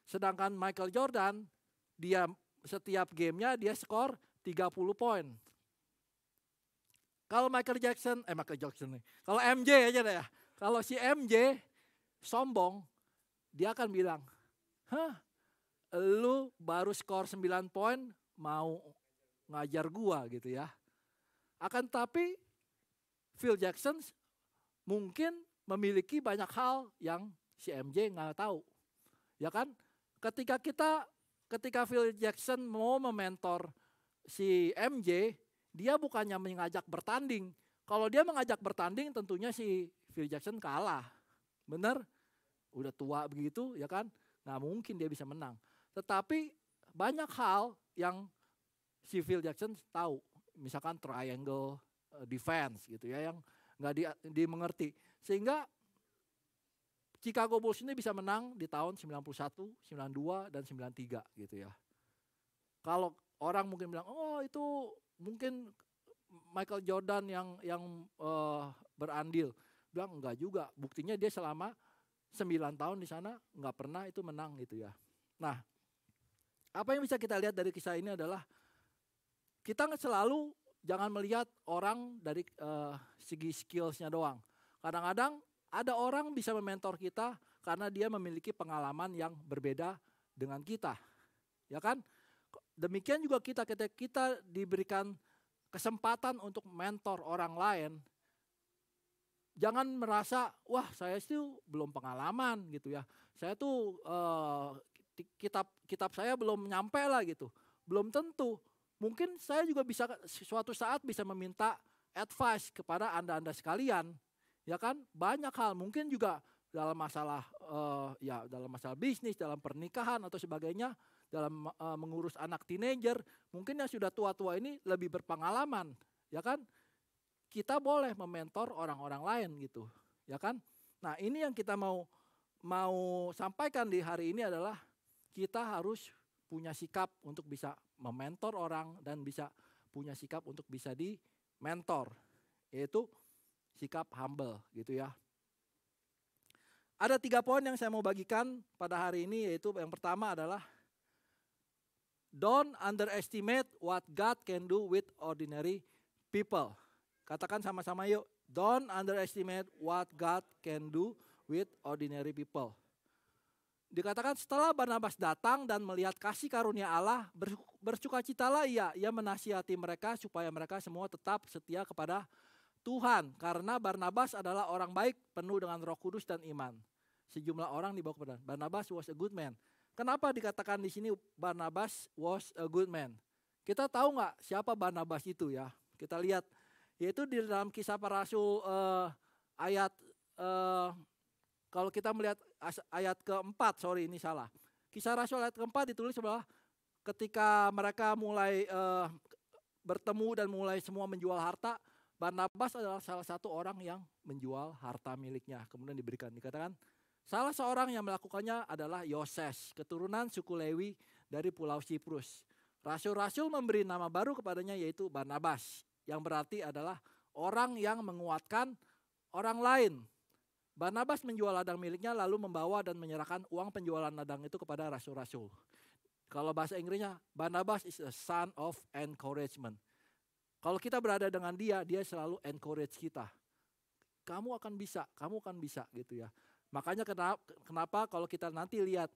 Sedangkan Michael Jordan, dia setiap gamenya dia skor 30 poin. Kalau Michael Jackson nih. Kalau MJ aja deh ya. Kalau si MJ sombong, dia akan bilang, lu baru skor 9 poin mau ngajar gua gitu ya. Akan tapi Phil Jackson mungkin memiliki banyak hal yang si MJ nggak tahu. Ya kan? Ketika Phil Jackson mau mementor si MJ, dia bukannya mengajak bertanding. Kalau dia mengajak bertanding tentunya si Phil Jackson kalah. Bener? Udah tua begitu ya kan? Nggak mungkin dia bisa menang. Tetapi banyak hal yang si Phil Jackson tahu. Misalkan triangle defense gitu ya yang nggak dimengerti. Sehingga Chicago Bulls ini bisa menang di tahun 91, 92, dan 93 gitu ya. Kalau orang mungkin bilang, oh itu mungkin Michael Jordan yang berandil. Bilang enggak juga, buktinya dia selama 9 tahun di sana enggak pernah itu menang gitu ya. Nah, apa yang bisa kita lihat dari kisah ini adalah kita selalu jangan melihat orang dari segi skillsnya doang. Kadang-kadang ada orang bisa mementor kita karena dia memiliki pengalaman yang berbeda dengan kita. Ya kan? Demikian juga ketika kita diberikan kesempatan untuk mentor orang lain, jangan merasa, wah saya itu belum pengalaman gitu ya. Saya tuh kitab saya belum nyampe lah gitu. Belum tentu. Mungkin saya juga bisa suatu saat bisa meminta advice kepada Anda sekalian. Ya kan? Banyak hal mungkin juga dalam masalah dalam masalah bisnis, dalam pernikahan atau sebagainya, dalam mengurus anak teenager, mungkin yang sudah tua-tua ini lebih berpengalaman, ya kan? Kita boleh mementor orang-orang lain gitu, ya kan? Nah, ini yang kita mau sampaikan di hari ini adalah kita harus punya sikap untuk bisa mementor orang dan bisa punya sikap untuk bisa di-mentor, yaitu sikap humble gitu ya. Ada 3 poin yang saya mau bagikan pada hari ini, yaitu yang pertama adalah don't underestimate what God can do with ordinary people. Katakan sama-sama yuk, don't underestimate what God can do with ordinary people. Dikatakan setelah Barnabas datang dan melihat kasih karunia Allah, bersukacitalah ia menasihati mereka supaya mereka semua tetap setia kepada Tuhan. Karena Barnabas adalah orang baik, penuh dengan Roh Kudus dan iman. Sejumlah orang dibawa kepada Barnabas was a good man. Kenapa dikatakan di sini Barnabas was a good man? Kita tahu nggak siapa Barnabas itu ya? Kita lihat, yaitu di dalam Kisah Para Rasul kalau kita melihat ayat keempat, ini salah. Kisah Rasul ayat keempat ditulis bahwa ketika mereka mulai bertemu dan mulai semua menjual harta, Barnabas adalah salah satu orang yang menjual harta miliknya. Kemudian dikatakan, salah seorang yang melakukannya adalah Yoses, keturunan suku Lewi dari Pulau Siprus. Rasul-rasul memberi nama baru kepadanya yaitu Barnabas, yang berarti adalah orang yang menguatkan orang lain. Barnabas menjual ladang miliknya lalu membawa dan menyerahkan uang penjualan ladang itu kepada rasul-rasul. Kalau bahasa Inggrisnya, Barnabas is a son of encouragement. Kalau kita berada dengan dia selalu encourage kita. Kamu akan bisa gitu ya. Makanya kenapa kalau kita nanti lihat,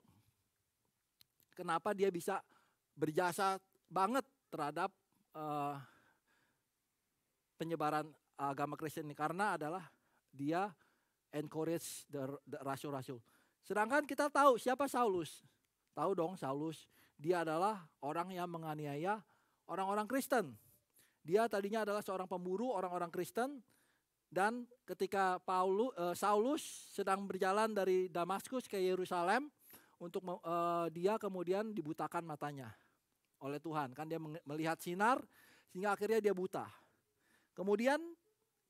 kenapa dia bisa berjasa banget terhadap penyebaran agama Kristen ini. Karena adalah dia encourage the rasul-rasul. Sedangkan kita tahu siapa Saulus. Tahu dong Saulus. Dia adalah orang yang menganiaya orang-orang Kristen. Dia tadinya adalah seorang pemburu orang-orang Kristen. Dan ketika Saulus sedang berjalan dari Damaskus ke Yerusalem, untuk dia kemudian dibutakan matanya oleh Tuhan. Kan dia melihat sinar sehingga akhirnya dia buta. Kemudian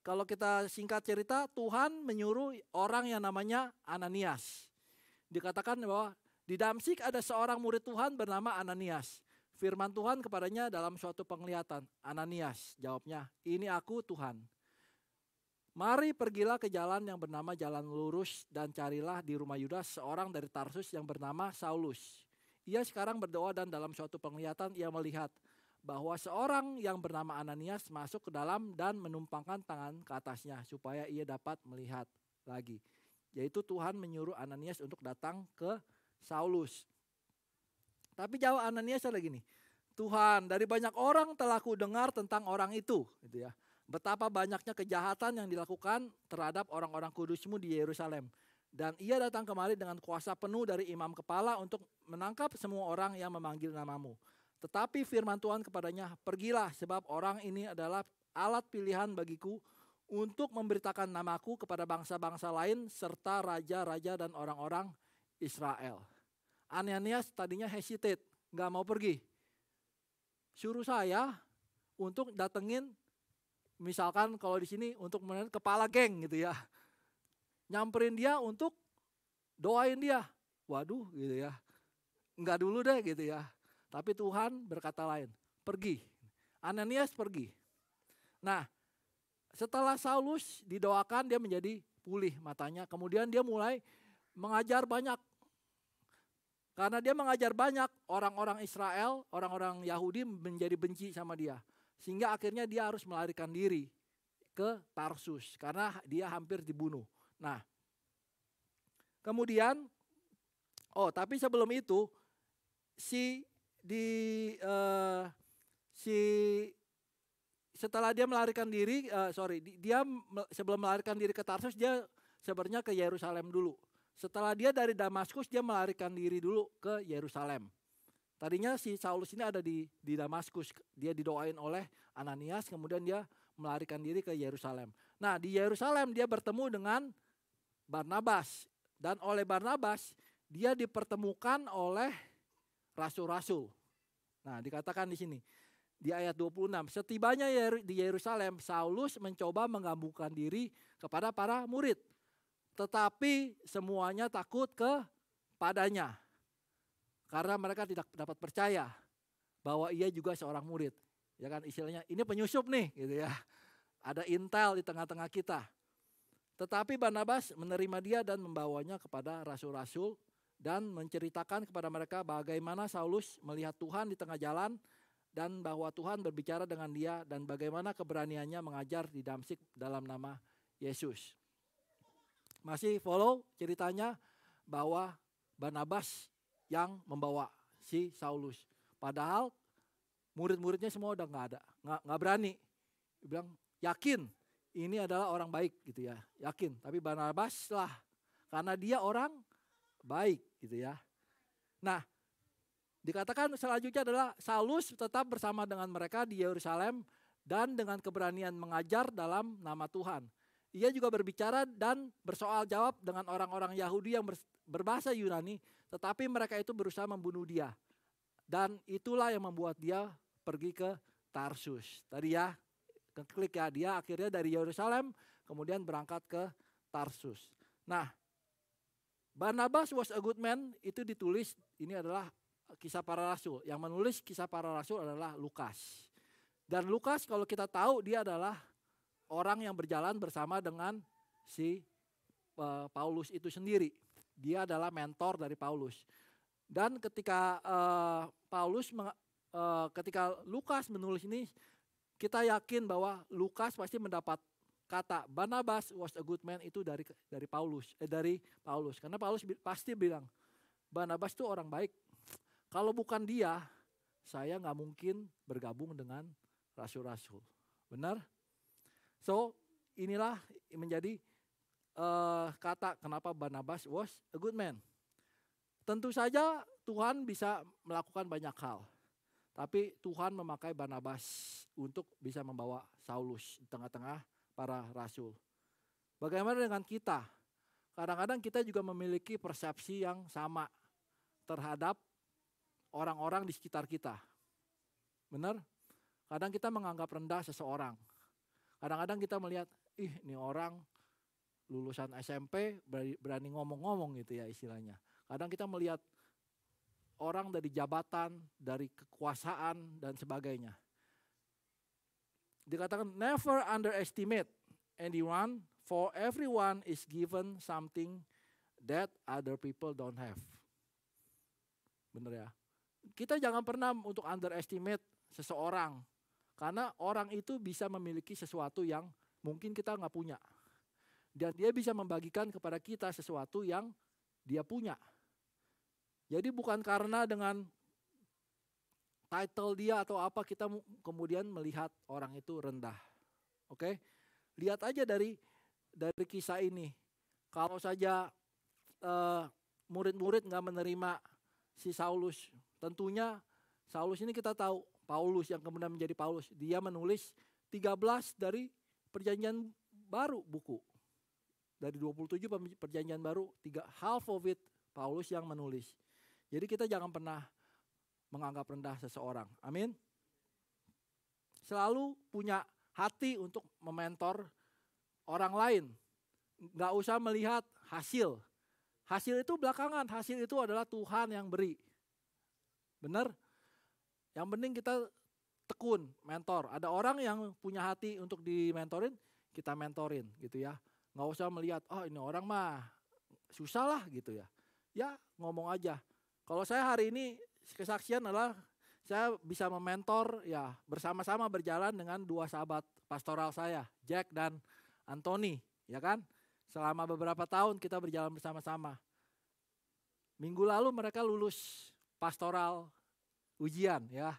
kalau kita singkat cerita, Tuhan menyuruh orang yang namanya Ananias. Dikatakan bahwa di Damsyik ada seorang murid Tuhan bernama Ananias. firman Tuhan kepadanya dalam suatu penglihatan. Ananias, jawabnya, ini aku Tuhan. Mari pergilah ke jalan yang bernama Jalan Lurus dan carilah di rumah Yudas seorang dari Tarsus yang bernama Saulus. Ia sekarang berdoa dan dalam suatu penglihatan ia melihat bahwa seorang yang bernama Ananias masuk ke dalam dan menumpangkan tangan ke atasnya supaya ia dapat melihat lagi. Yaitu Tuhan menyuruh Ananias untuk datang ke Saulus. Tapi jawab Ananias lagi nih, Tuhan, dari banyak orang telah ku dengar tentang orang itu, gitu ya. Betapa banyaknya kejahatan yang dilakukan terhadap orang-orang kudus-Mu di Yerusalem. Dan ia datang kemari dengan kuasa penuh dari imam kepala untuk menangkap semua orang yang memanggil nama-Mu. Tetapi firman Tuhan kepadanya, pergilah sebab orang ini adalah alat pilihan bagiku untuk memberitakan namaku kepada bangsa-bangsa lain serta raja-raja dan orang-orang Israel. Ananias tadinya hesitate, gak mau pergi. Suruh saya untuk datengin, misalkan kalau di sini untuk kepala geng gitu ya. Nyamperin dia untuk doain dia. Waduh gitu ya. Enggak dulu deh gitu ya. Tapi Tuhan berkata lain, pergi. Ananias pergi. Nah, setelah Saulus didoakan dia menjadi pulih matanya. Kemudian dia mulai mengajar banyak. Karena dia mengajar banyak, orang-orang Israel, orang-orang Yahudi menjadi benci sama dia. Sehingga akhirnya dia harus melarikan diri ke Tarsus karena dia hampir dibunuh. Nah, kemudian, tapi sebelum itu setelah dia melarikan diri, dia sebelum melarikan diri ke Tarsus dia sebenarnya ke Yerusalem dulu. Setelah dia dari Damaskus dia melarikan diri dulu ke Yerusalem. Tadinya si Saulus ini ada di Damaskus, dia didoain oleh Ananias, kemudian dia melarikan diri ke Yerusalem. Nah di Yerusalem dia bertemu dengan Barnabas, dan oleh Barnabas dia dipertemukan oleh rasul-rasul. Nah dikatakan di sini, di ayat 26, setibanya di Yerusalem, Saulus mencoba menggabungkan diri kepada para murid. Tetapi semuanya takut kepadanya. Karena mereka tidak dapat percaya bahwa ia juga seorang murid. Ya kan istilahnya ini penyusup nih gitu ya. Ada intel di tengah-tengah kita. Tetapi Barnabas menerima dia dan membawanya kepada rasul-rasul dan menceritakan kepada mereka bagaimana Saulus melihat Tuhan di tengah jalan dan bahwa Tuhan berbicara dengan dia dan bagaimana keberaniannya mengajar di Damsyik dalam nama Yesus. Masih follow ceritanya bahwa Barnabas yang membawa si Saulus. Padahal murid-muridnya semua udah nggak berani. Dia bilang yakin ini adalah orang baik gitu ya, yakin. Tapi Barnabas lah karena dia orang baik gitu ya. Nah dikatakan selanjutnya adalah Saulus tetap bersama dengan mereka di Yerusalem dan dengan keberanian mengajar dalam nama Tuhan. Ia juga berbicara dan bersoal jawab dengan orang-orang Yahudi yang berbahasa Yunani, tetapi mereka itu berusaha membunuh dia. Dan itulah yang membuat dia pergi ke Tarsus. Tadi ya, klik ya, dia akhirnya dari Yerusalem kemudian berangkat ke Tarsus. Nah, Barnabas was a good man itu ditulis, ini adalah Kisah Para Rasul. Yang menulis Kisah Para Rasul adalah Lukas. Dan Lukas kalau kita tahu dia adalah orang yang berjalan bersama dengan si Paulus itu sendiri. Dia adalah mentor dari Paulus. Dan ketika ketika Lukas menulis ini, kita yakin bahwa Lukas pasti mendapat kata Barnabas was a good man itu dari Paulus. Karena Paulus pasti bilang Barnabas itu orang baik. Kalau bukan dia, saya nggak mungkin bergabung dengan rasul-rasul. Benar? So inilah menjadi kata kenapa Barnabas was a good man. Tentu saja Tuhan bisa melakukan banyak hal. Tapi Tuhan memakai Barnabas untuk bisa membawa Saulus di tengah-tengah para rasul. Bagaimana dengan kita? Kadang-kadang kita juga memiliki persepsi yang sama terhadap orang-orang di sekitar kita. Benar? Kadang kita menganggap rendah seseorang. Kadang-kadang kita melihat, ini orang lulusan SMP berani ngomong-ngomong gitu ya istilahnya. Kadang kita melihat orang dari jabatan, dari kekuasaan dan sebagainya. Dikatakan never underestimate anyone, for everyone is given something that other people don't have. Bener ya? Kita jangan pernah untuk underestimate seseorang. Karena orang itu bisa memiliki sesuatu yang mungkin kita nggak punya. Dan dia bisa membagikan kepada kita sesuatu yang dia punya. Jadi bukan karena dengan title dia atau apa kita kemudian melihat orang itu rendah. Oke? Lihat aja dari kisah ini. Kalau saja murid-murid nggak menerima si Saulus, tentunya Saulus ini kita tahu, Paulus yang kemudian menjadi Paulus, dia menulis 13 dari perjanjian baru buku. Dari 27 perjanjian baru, half of it Paulus yang menulis. Jadi kita jangan pernah menganggap rendah seseorang. Amin. Selalu punya hati untuk mementor orang lain. Nggak usah melihat hasil. Hasil itu belakangan, hasil itu adalah Tuhan yang beri. Benar? Yang penting kita tekun, mentor. Ada orang yang punya hati untuk dimentorin, kita mentorin gitu ya. Nggak usah melihat, oh ini orang mah susah lah gitu ya. Ya ngomong aja. Kalau saya hari ini kesaksian adalah saya bisa mementor ya bersama-sama berjalan dengan dua sahabat pastoral saya, Jack dan Anthony, ya kan? Selama beberapa tahun kita berjalan bersama-sama. Minggu lalu mereka lulus pastoral ujian ya.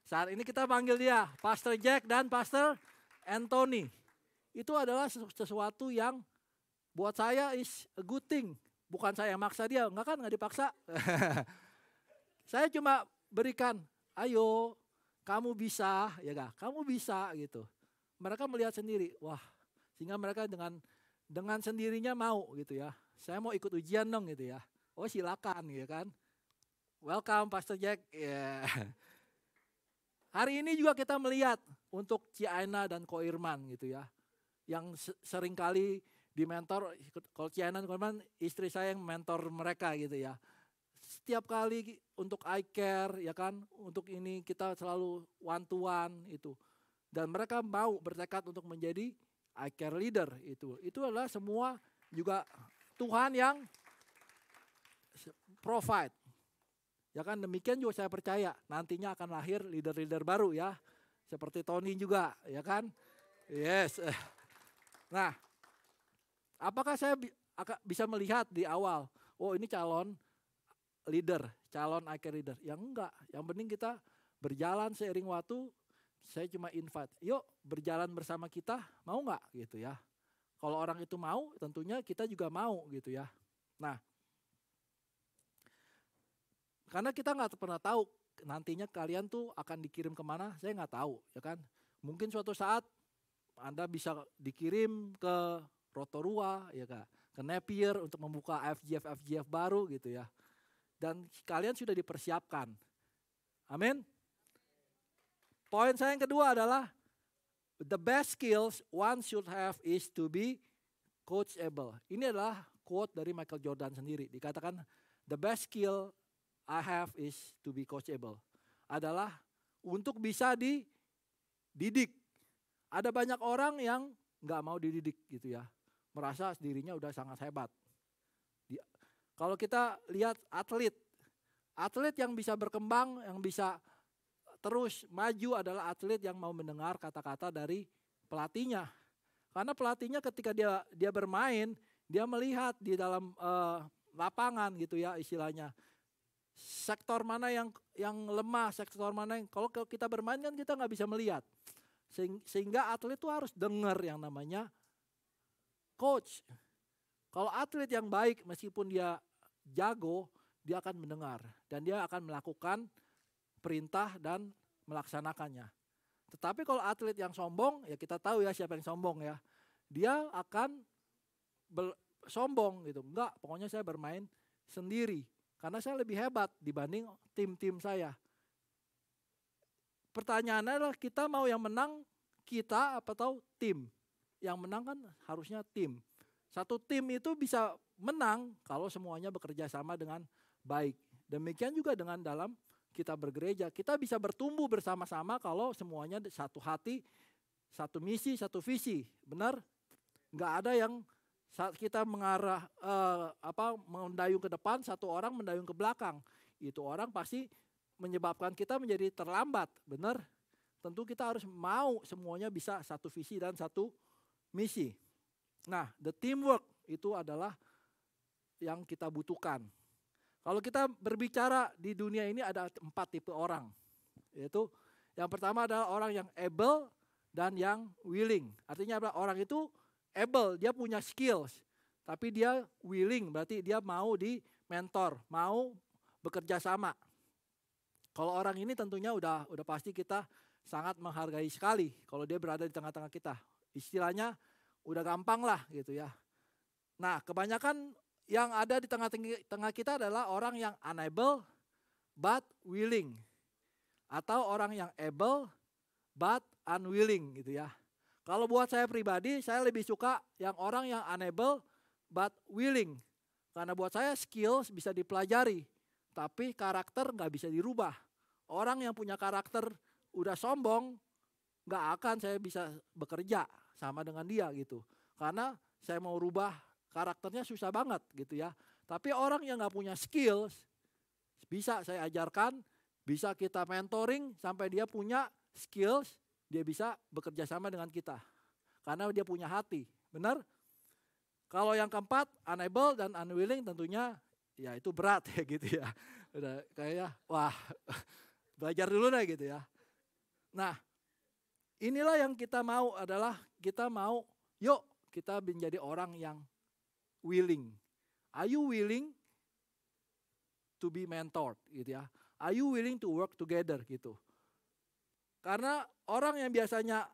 Saat ini kita panggil dia Pastor Jack dan Pastor Anthony. Itu adalah sesuatu yang buat saya is a good thing. Bukan saya yang maksa dia, enggak kan, enggak dipaksa. Saya cuma berikan, ayo kamu bisa, ya gak? Kamu bisa gitu. Mereka melihat sendiri, wah sehingga mereka dengan sendirinya mau gitu ya. Saya mau ikut ujian dong gitu ya. Oh silakan gitu kan. Welcome Pastor Jack. Yeah. Hari ini juga kita melihat untuk Ciana dan Ko Irman gitu ya. Yang seringkali dimentor, kalau Ciana dan Ko Irman istri saya yang mentor mereka gitu ya. Setiap kali untuk I care ya kan, untuk ini kita selalu one to one itu. Dan mereka mau bertekad untuk menjadi I care leader itu. Itu adalah semua juga Tuhan yang provide. Ya kan, demikian juga saya percaya nantinya akan lahir leader-leader baru ya. Seperti Tony juga ya kan. Yes. Nah, apakah saya bisa melihat di awal, oh ini calon leader, calon I care leader? Yang enggak, yang penting kita berjalan seiring waktu. Saya cuma invite, yuk berjalan bersama kita, mau nggak gitu ya. Kalau orang itu mau, tentunya kita juga mau gitu ya. Nah, karena kita nggak pernah tahu nantinya kalian tuh akan dikirim kemana, saya nggak tahu ya kan. Mungkin suatu saat Anda bisa dikirim ke Rotorua ya kan, ke Napier untuk membuka FGF baru gitu ya. Dan kalian sudah dipersiapkan. Amin. Poin saya yang kedua adalah the best skills one should have is to be coachable. Ini adalah quote dari Michael Jordan sendiri. Dikatakan the best skill I have is to be coachable. Adalah untuk bisa dididik. Ada banyak orang yang nggak mau dididik gitu ya. Merasa dirinya udah sangat hebat. Kalau kita lihat atlet yang bisa berkembang, yang bisa terus maju adalah atlet yang mau mendengar kata-kata dari pelatihnya. Karena pelatihnya ketika dia bermain, dia melihat di dalam lapangan gitu ya istilahnya. Sektor mana yang lemah, sektor mana yang kalau kita bermain kan kita nggak bisa melihat. Sehingga atlet itu harus dengar yang namanya coach. Kalau atlet yang baik meskipun dia jago, dia akan mendengar dan dia akan melakukan perintah dan melaksanakannya. Tetapi kalau atlet yang sombong, ya kita tahu ya siapa yang sombong ya. Dia akan sombong gitu. Enggak, pokoknya saya bermain sendiri. Karena saya lebih hebat dibanding tim-tim saya. Pertanyaannya adalah kita mau yang menang kita atau tim? Yang menang kan harusnya tim. Satu tim itu bisa menang kalau semuanya bekerja sama dengan baik. Demikian juga dengan dalam kita bergereja. Kita bisa bertumbuh bersama-sama kalau semuanya satu hati, satu misi, satu visi. Benar? Nggak ada yang saat kita mengarah mendayung ke depan, satu orang mendayung ke belakang. Itu orang pasti menyebabkan kita menjadi terlambat. Benar? Tentu kita harus mau semuanya bisa satu visi dan satu misi. Nah, the teamwork itu adalah yang kita butuhkan. Kalau kita berbicara di dunia ini ada 4 tipe orang. Yaitu yang pertama adalah orang yang able dan yang willing. Artinya orang itu able, dia punya skills. Tapi dia willing, berarti dia mau di mentor, mau bekerja sama. Kalau orang ini tentunya udah pasti kita sangat menghargai sekali kalau dia berada di tengah-tengah kita. Istilahnya udah gampang lah gitu ya. Nah, kebanyakan yang ada di tengah kita adalah orang yang unable but willing. Atau orang yang able but unwilling gitu ya. Kalau buat saya pribadi, saya lebih suka yang orang yang unable but willing. Karena buat saya skills bisa dipelajari, tapi karakter gak bisa dirubah. Orang yang punya karakter udah sombong, gak akan saya bisa bekerja sama dengan dia gitu. Karena saya mau rubah karakternya susah banget gitu ya. Tapi orang yang gak punya skills, bisa saya ajarkan, bisa kita mentoring sampai dia punya skills, dia bisa bekerja sama dengan kita. Karena dia punya hati, benar? Kalau yang keempat, unable dan unwilling tentunya ya itu berat ya gitu ya. Udah kayaknya wah belajar dulu deh gitu ya. Nah, inilah yang kita mau adalah kita mau yuk kita menjadi orang yang willing. Are you willing to be mentored gitu ya? Are you willing to work together gitu? Karena orang yang biasanya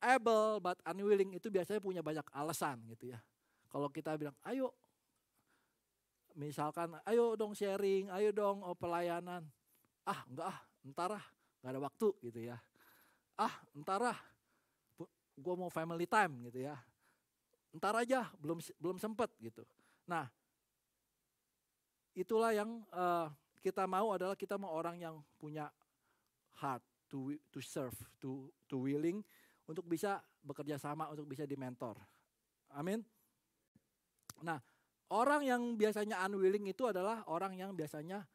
able but unwilling itu biasanya punya banyak alasan gitu ya. Kalau kita bilang ayo, misalkan ayo dong sharing, ayo dong pelayanan. Enggak entar gak ada waktu gitu ya. Entar gue mau family time gitu ya. Entar aja belum sempet gitu. Nah, itulah yang kita mau adalah kita mau orang yang punya heart to serve, to willing untuk bisa bekerja sama, untuk bisa di-mentor. Amin. Nah, orang yang biasanya unwilling itu adalah orang yang biasanya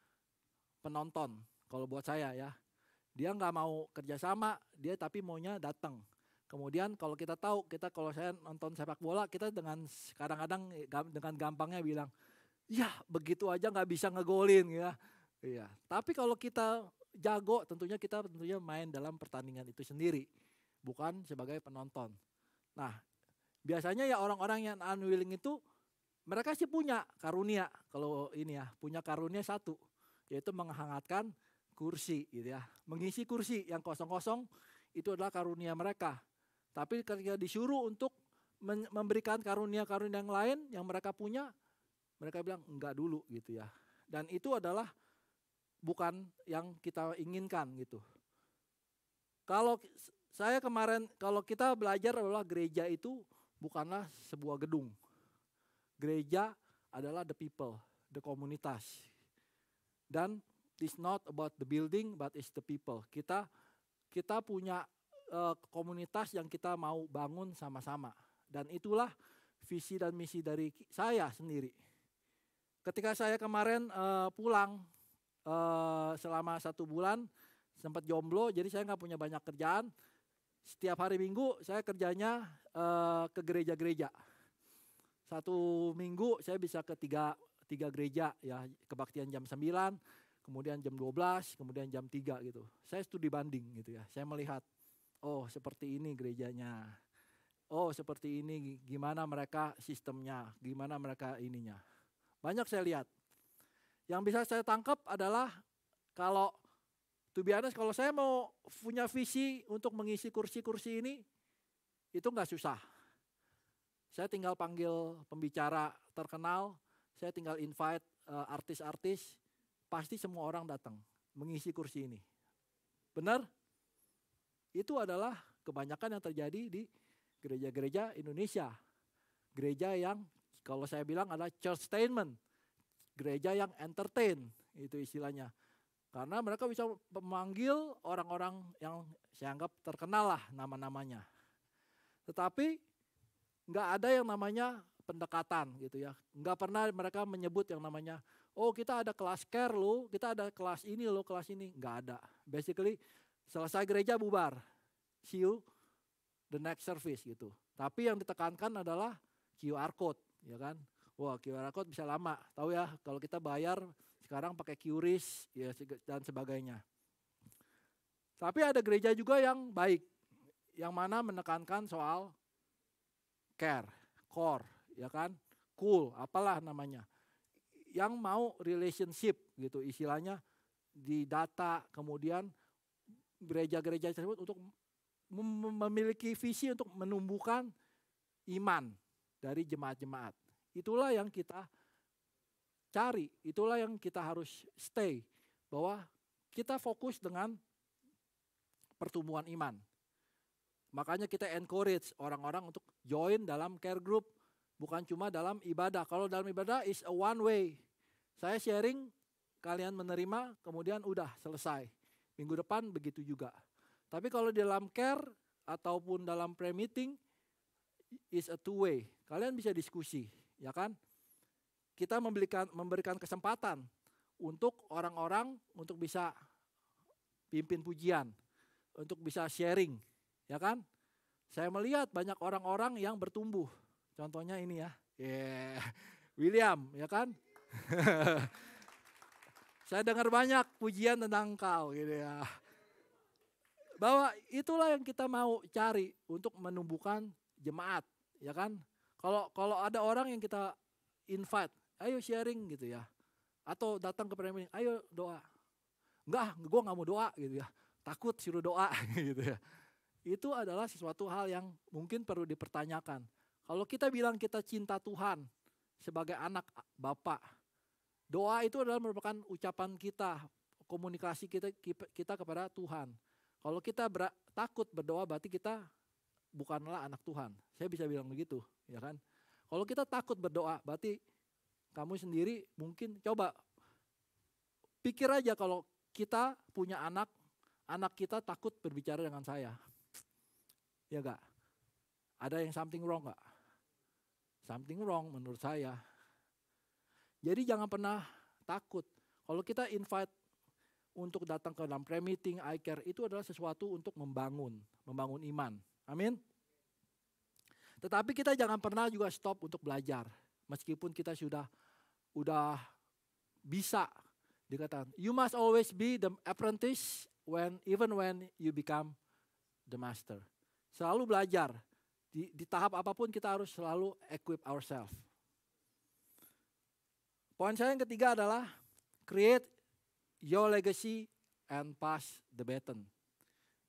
penonton. Kalau buat saya ya, dia nggak mau kerjasama, dia tapi maunya datang. Kemudian kalau kita tahu, kalau saya nonton sepak bola, kita dengan kadang-kadang dengan gampangnya bilang, ya begitu aja nggak bisa ngegolin ya. Iya. Tapi kalau kita jago, tentunya kita main dalam pertandingan itu sendiri, bukan sebagai penonton. Nah, biasanya ya orang-orang yang unwilling itu mereka sih punya karunia, kalau ini ya, punya karunia satu, yaitu menghangatkan kursi gitu ya. Mengisi kursi yang kosong-kosong itu adalah karunia mereka. Tapi ketika disuruh untuk memberikan karunia-karunia yang lain yang mereka punya, mereka bilang enggak dulu gitu ya. Dan itu adalah bukan yang kita inginkan gitu. Kalau saya kemarin, kalau kita belajar adalah gereja itu bukanlah sebuah gedung. Gereja adalah the people, the komunitas. Dan it's not about the building but it's the people. Kita punya komunitas yang kita mau bangun sama-sama. Dan itulah visi dan misi dari saya sendiri. Ketika saya kemarin pulang selama 1 bulan, sempat jomblo, jadi saya nggak punya banyak kerjaan. Setiap hari Minggu saya kerjanya ke gereja-gereja. 1 minggu saya bisa ke tiga gereja ya, kebaktian jam 9, kemudian jam 12, kemudian jam 3 gitu. Saya studi banding gitu ya. Saya melihat, oh seperti ini gerejanya. Oh seperti ini, gimana mereka sistemnya, gimana mereka ininya. Banyak saya lihat. Yang bisa saya tangkap adalah kalau to be honest, kalau saya mau punya visi untuk mengisi kursi-kursi ini, itu nggak susah. Saya tinggal panggil pembicara terkenal, saya tinggal invite artis-artis, pasti semua orang datang mengisi kursi ini. Benar? Itu adalah kebanyakan yang terjadi di gereja-gereja Indonesia. Gereja yang kalau saya bilang adalah church statement. gereja yang entertain, itu istilahnya. Karena mereka bisa memanggil orang-orang yang saya anggap terkenal lah nama-namanya. Tetapi nggak ada yang namanya pendekatan gitu ya. Nggak pernah mereka menyebut yang namanya, oh kita ada kelas care lo, kita ada kelas ini lo, kelas ini. Nggak ada. Basically selesai gereja bubar. See you the next service gitu. Tapi yang ditekankan adalah QR code, ya kan. Wah, QR code bisa lama. Tahu ya, kalau kita bayar sekarang pakai QRIS ya dan sebagainya. Tapi ada gereja juga yang baik, yang mana menekankan soal care, core, ya kan, cool, apalah namanya. Yang mau relationship gitu, istilahnya di data, kemudian gereja-gereja tersebut untuk memiliki visi untuk menumbuhkan iman dari jemaat-jemaat. Itulah yang kita cari, itulah yang kita harus stay. Bahwa kita fokus dengan pertumbuhan iman. Makanya kita encourage orang-orang untuk join dalam care group. Bukan cuma dalam ibadah. Kalau dalam ibadah is a one way. Saya sharing, kalian menerima, kemudian udah selesai. Minggu depan begitu juga. Tapi kalau di dalam care ataupun dalam prayer meeting is a two way. Kalian bisa diskusi, ya kan? Kita memberikan kesempatan untuk orang-orang untuk bisa pimpin pujian, untuk bisa sharing, ya kan? Saya melihat banyak orang-orang yang bertumbuh. Contohnya ini ya, William, ya kan? Saya dengar banyak pujian tentang kau, gitu ya. Bahwa itulah yang kita mau cari untuk menumbuhkan jemaat, ya kan? Kalau ada orang yang kita invite, ayo sharing gitu ya. Atau datang ke prayer meeting, ayo doa. Enggak, gue gak mau doa gitu ya. Takut suruh doa gitu ya. Itu adalah sesuatu hal yang mungkin perlu dipertanyakan. Kalau kita bilang kita cinta Tuhan sebagai anak Bapa, doa itu adalah merupakan ucapan kita, komunikasi kita kepada Tuhan. Kalau kita takut berdoa berarti kita bukanlah anak Tuhan. Saya bisa bilang begitu, ya kan? Kalau kita takut berdoa berarti kamu sendiri mungkin coba pikir aja kalau kita punya anak kita takut berbicara dengan saya. Ya enggak? Ada yang something wrong enggak? Something wrong menurut saya. Jadi jangan pernah takut. Kalau kita invite untuk datang ke dalam prayer meeting, I care, itu adalah sesuatu untuk membangun iman. Amin. Tetapi kita jangan pernah juga stop untuk belajar. Meskipun kita udah bisa dikatakan, you must always be the apprentice even when you become the master. Selalu belajar. Di tahap apapun kita harus selalu equip ourselves. Poin saya yang ketiga adalah create your legacy and pass the baton.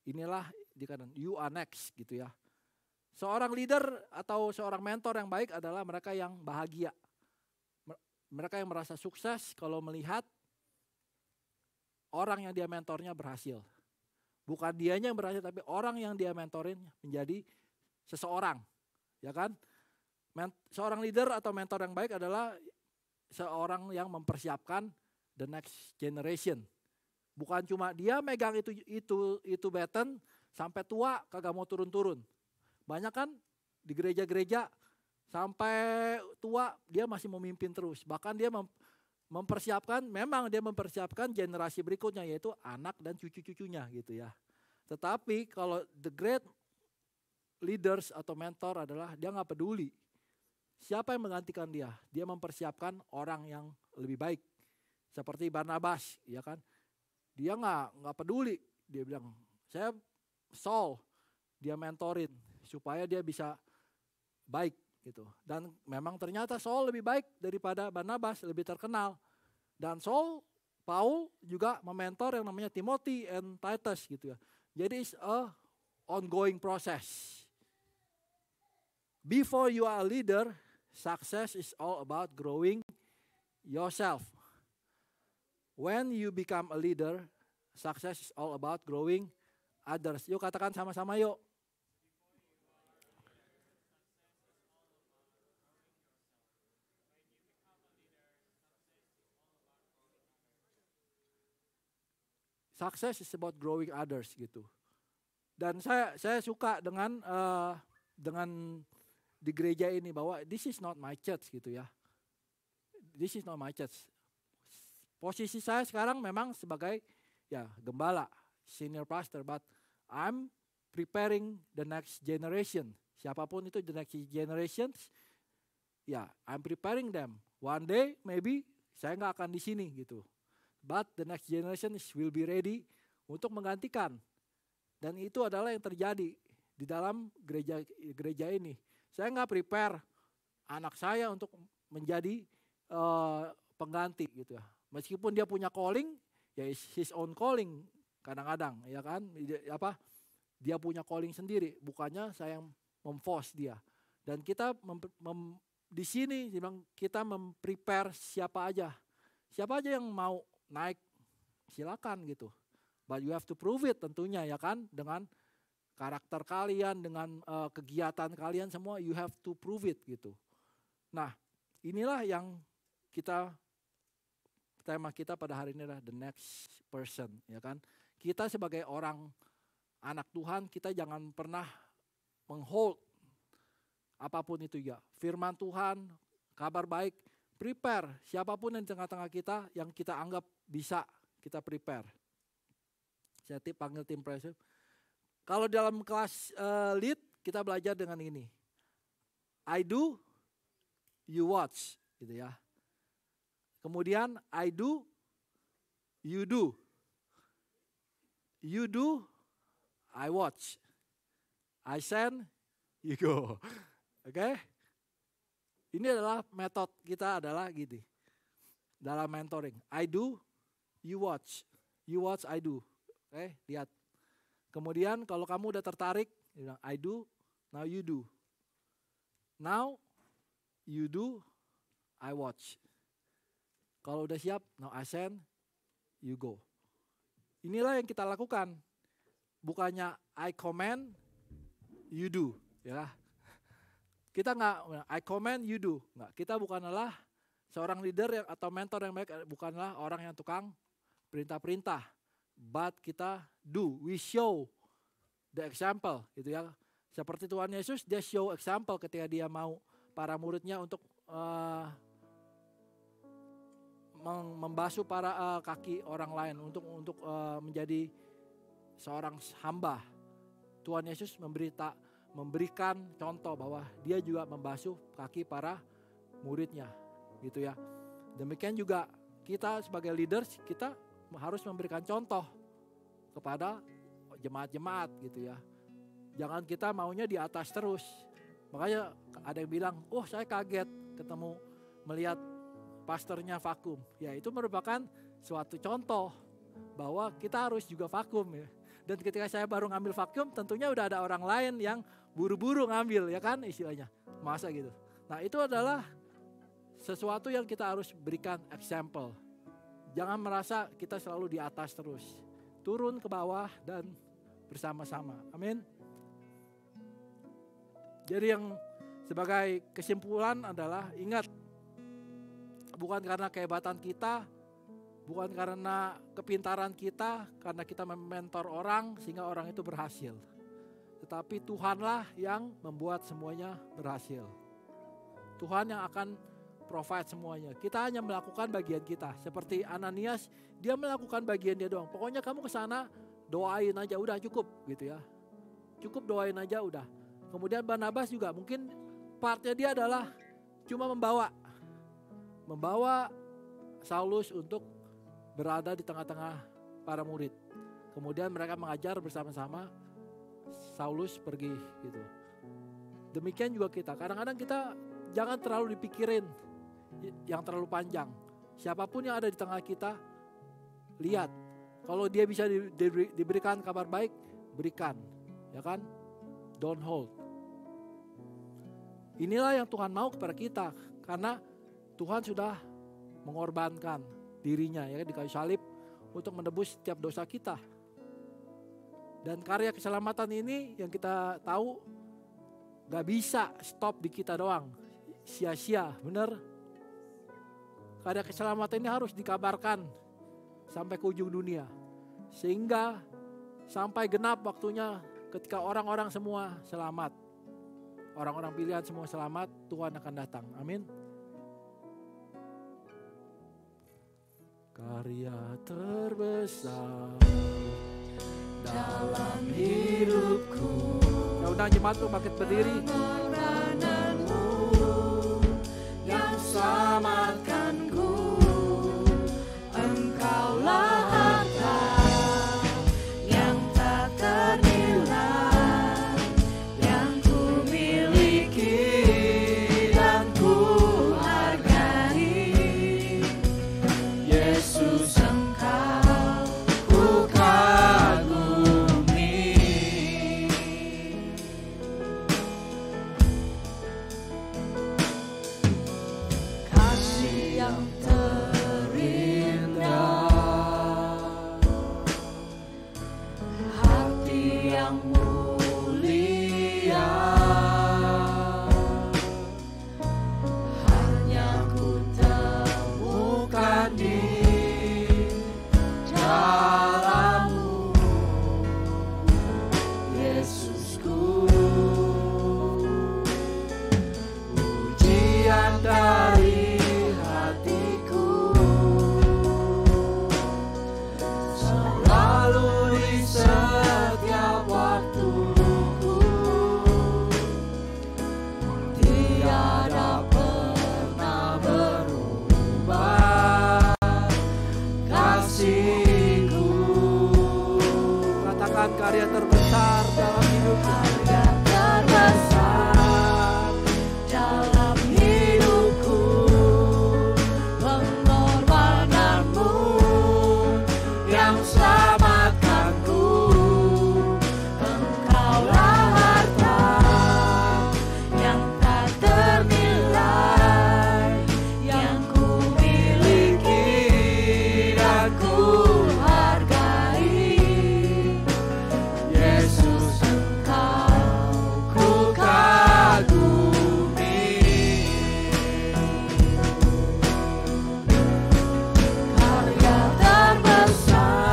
Inilah dikatakan you are next gitu ya. Seorang leader atau seorang mentor yang baik adalah mereka yang bahagia. Mereka yang merasa sukses kalau melihat orang yang dia mentornya berhasil. Bukan dianya yang berhasil tapi orang yang dia mentorin menjadi seseorang. Ya kan? Seorang leader atau mentor yang baik adalah seorang yang mempersiapkan the next generation. Bukan cuma dia megang itu baton sampai tua kagak mau turun-turun. Banyak kan di gereja-gereja sampai tua dia masih memimpin terus. Bahkan dia mempersiapkan generasi berikutnya yaitu anak dan cucu-cucunya gitu ya. Tetapi kalau the great leaders atau mentor adalah dia gak peduli. Siapa yang menggantikan dia? Dia mempersiapkan orang yang lebih baik. Seperti Barnabas, ya kan? Dia nggak peduli. Dia bilang, saya Saul, dia mentorin supaya dia bisa baik gitu. Dan memang ternyata Saul lebih baik daripada Barnabas, lebih terkenal. Dan Paul juga mementor yang namanya Timothy and Titus gitu ya. Jadi it's a ongoing process. Before you are a leader, success is all about growing yourself. When you become a leader, success is all about growing others. Yuk katakan sama-sama yuk. Success is about growing others gitu. Dan saya suka dengan di gereja ini bahwa this is not my church gitu ya. This is not my church. Posisi saya sekarang memang sebagai ya gembala, senior pastor, but I'm preparing the next generation. Siapapun itu the next generation, ya I'm preparing them. One day maybe saya nggak akan di sini gitu. But the next generation will be ready untuk menggantikan. Dan itu adalah yang terjadi di dalam gereja ini. Saya nggak prepare anak saya untuk menjadi pengganti gitu ya. Meskipun dia punya calling, ya his own calling kadang-kadang, ya kan? Dia punya calling sendiri, bukannya saya yang memforce dia. Dan kita di sini kita memprepare siapa aja yang mau naik, silakan gitu. But you have to prove it tentunya ya kan, dengan karakter kalian, dengan kegiatan kalian semua, you have to prove it gitu. Nah, inilah yang tema kita pada hari ini adalah the next person, ya kan. Kita sebagai orang anak Tuhan, kita jangan pernah menghold apapun itu ya. Firman Tuhan, kabar baik, prepare siapapun yang di tengah-tengah kita yang kita anggap bisa kita prepare. Saya panggil tim praise. Kalau dalam kelas lead kita belajar dengan ini. I do, you watch, gitu ya. Kemudian I do, you do. You do, I watch. I send, you go. Oke? Ini adalah metode kita adalah gini. Dalam mentoring. I do, you watch. You watch, I do. Oke, lihat. Kemudian kalau kamu udah tertarik, I do, now you do. Now, you do, I watch. Kalau udah siap, now I send, you go. Inilah yang kita lakukan. Bukannya I command, you do. Ya. Kita nggak, I command, you do. Nggak. Kita bukanlah seorang leader atau mentor yang baik, bukanlah orang yang tukang perintah-perintah. But kita do, we show the example gitu ya. Seperti Tuhan Yesus, dia show example ketika dia mau para muridnya untuk membasuh para kaki orang lain untuk menjadi seorang hamba. Tuhan Yesus memberikan contoh bahwa dia juga membasuh kaki para muridnya gitu ya. Demikian juga kita sebagai leaders, kita harus memberikan contoh kepada jemaat-jemaat gitu ya. Jangan kita maunya di atas terus. Makanya ada yang bilang, oh saya kaget ketemu melihat pastornya vakum. Ya itu merupakan suatu contoh bahwa kita harus juga vakum ya. Dan ketika saya baru ngambil vakum tentunya udah ada orang lain yang buru-buru ngambil ya kan istilahnya. Masa gitu. Nah itu adalah sesuatu yang kita harus berikan example. Jangan merasa kita selalu di atas terus. Turun ke bawah dan bersama-sama. Amin. Jadi yang sebagai kesimpulan adalah ingat. Bukan karena kehebatan kita. Bukan karena kepintaran kita. Karena kita mementor orang sehingga orang itu berhasil. Tetapi Tuhanlah yang membuat semuanya berhasil. Tuhan yang akan provide semuanya. Kita hanya melakukan bagian kita. Seperti Ananias, dia melakukan bagian dia doang. Pokoknya kamu ke sana doain aja, udah cukup gitu ya. Cukup doain aja udah. Kemudian Barnabas juga mungkin partnya dia adalah cuma membawa Saulus untuk berada di tengah-tengah para murid. Kemudian mereka mengajar bersama-sama, Saulus pergi gitu. Demikian juga kita. Kadang-kadang kita jangan terlalu dipikirin yang terlalu panjang. Siapapun yang ada di tengah kita, lihat. Kalau dia bisa diberikan kabar baik, berikan. Ya kan? Don't hold. Inilah yang Tuhan mau kepada kita. Karena Tuhan sudah mengorbankan dirinya ya di kayu salib untuk menebus setiap dosa kita. Dan karya keselamatan ini yang kita tahu gak bisa stop di kita doang. Sia-sia, bener? Karya keselamatan ini harus dikabarkan sampai ke ujung dunia. Sehingga sampai genap waktunya ketika orang-orang semua selamat. Orang-orang pilihan semua selamat, Tuhan akan datang. Amin. Karya terbesar dalam hidupku. Ya udah jemaat tuh bangkit berdiri. Pengorbananmu yang selamatkanku. Engkaulah harta yang tak ternilai, yang ku miliki dan ku hargai. Yesus Engkau ku kagumi. Kasih yang terindah, hati yang mulia, hanya ku temukan di dalam-Mu, Yesusku. Pujian dari hatiku selalu di setiap waktuku, tiada pernah berubah kasih-Ku. Katakan karya terbesar dalam hidup, karya terbesar dalam hidupku, pengorbananmu yang selamatkanku. Engkaulah harta yang tak ternilai, yang ku miliki dan ku hargai. Yesus Engkau ku kagumi. Karya terbesar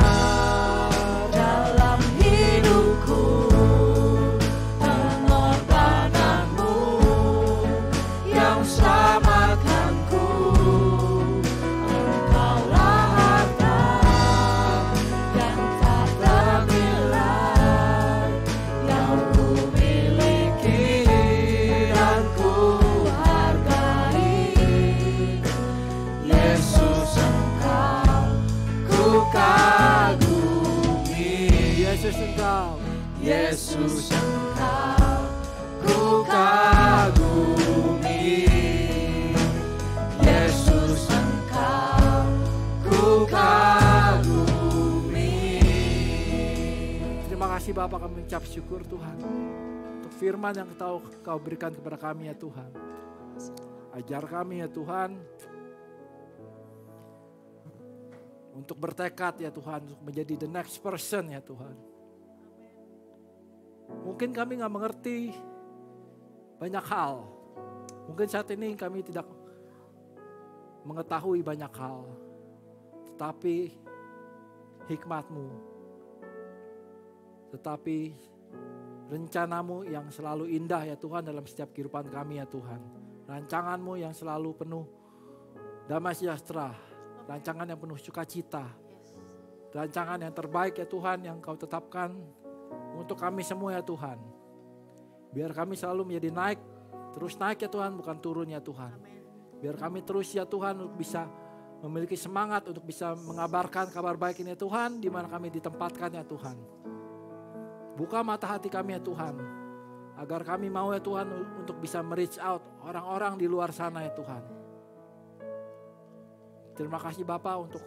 dalam hidupku, pengorbananmu yang selamatkanku. Engkaulah harta yang tak ternilai, yang ku miliki dan ku hargai. Yesus Engkau ku kagumi. Yesus Engkau, Yesus Engkau ku kagumi. Yesus Engkau ku kagumi. Terima kasih Bapa, kami mengucap syukur Tuhan untuk firman yang Kau berikan kepada kami ya Tuhan. Ajar kami ya Tuhan untuk bertekad ya Tuhan, untuk menjadi the next person ya Tuhan. Mungkin kami gak mengerti banyak hal. Mungkin saat ini kami tidak mengetahui banyak hal. Tetapi hikmat-Mu, tetapi rencana-Mu yang selalu indah ya Tuhan dalam setiap kehidupan kami ya Tuhan. Rancangan-Mu yang selalu penuh damai sejahtera. Rancangan yang penuh sukacita. Rancangan yang terbaik ya Tuhan yang Kau tetapkan untuk kami semua ya Tuhan. Biar kami selalu menjadi naik, terus naik ya Tuhan, bukan turun ya Tuhan. Biar kami terus ya Tuhan untuk bisa memiliki semangat untuk bisa mengabarkan kabar baik ini ya Tuhan, di mana kami ditempatkan ya Tuhan. Buka mata hati kami ya Tuhan, agar kami mau ya Tuhan untuk bisa reach out orang-orang di luar sana ya Tuhan. Terima kasih Bapa untuk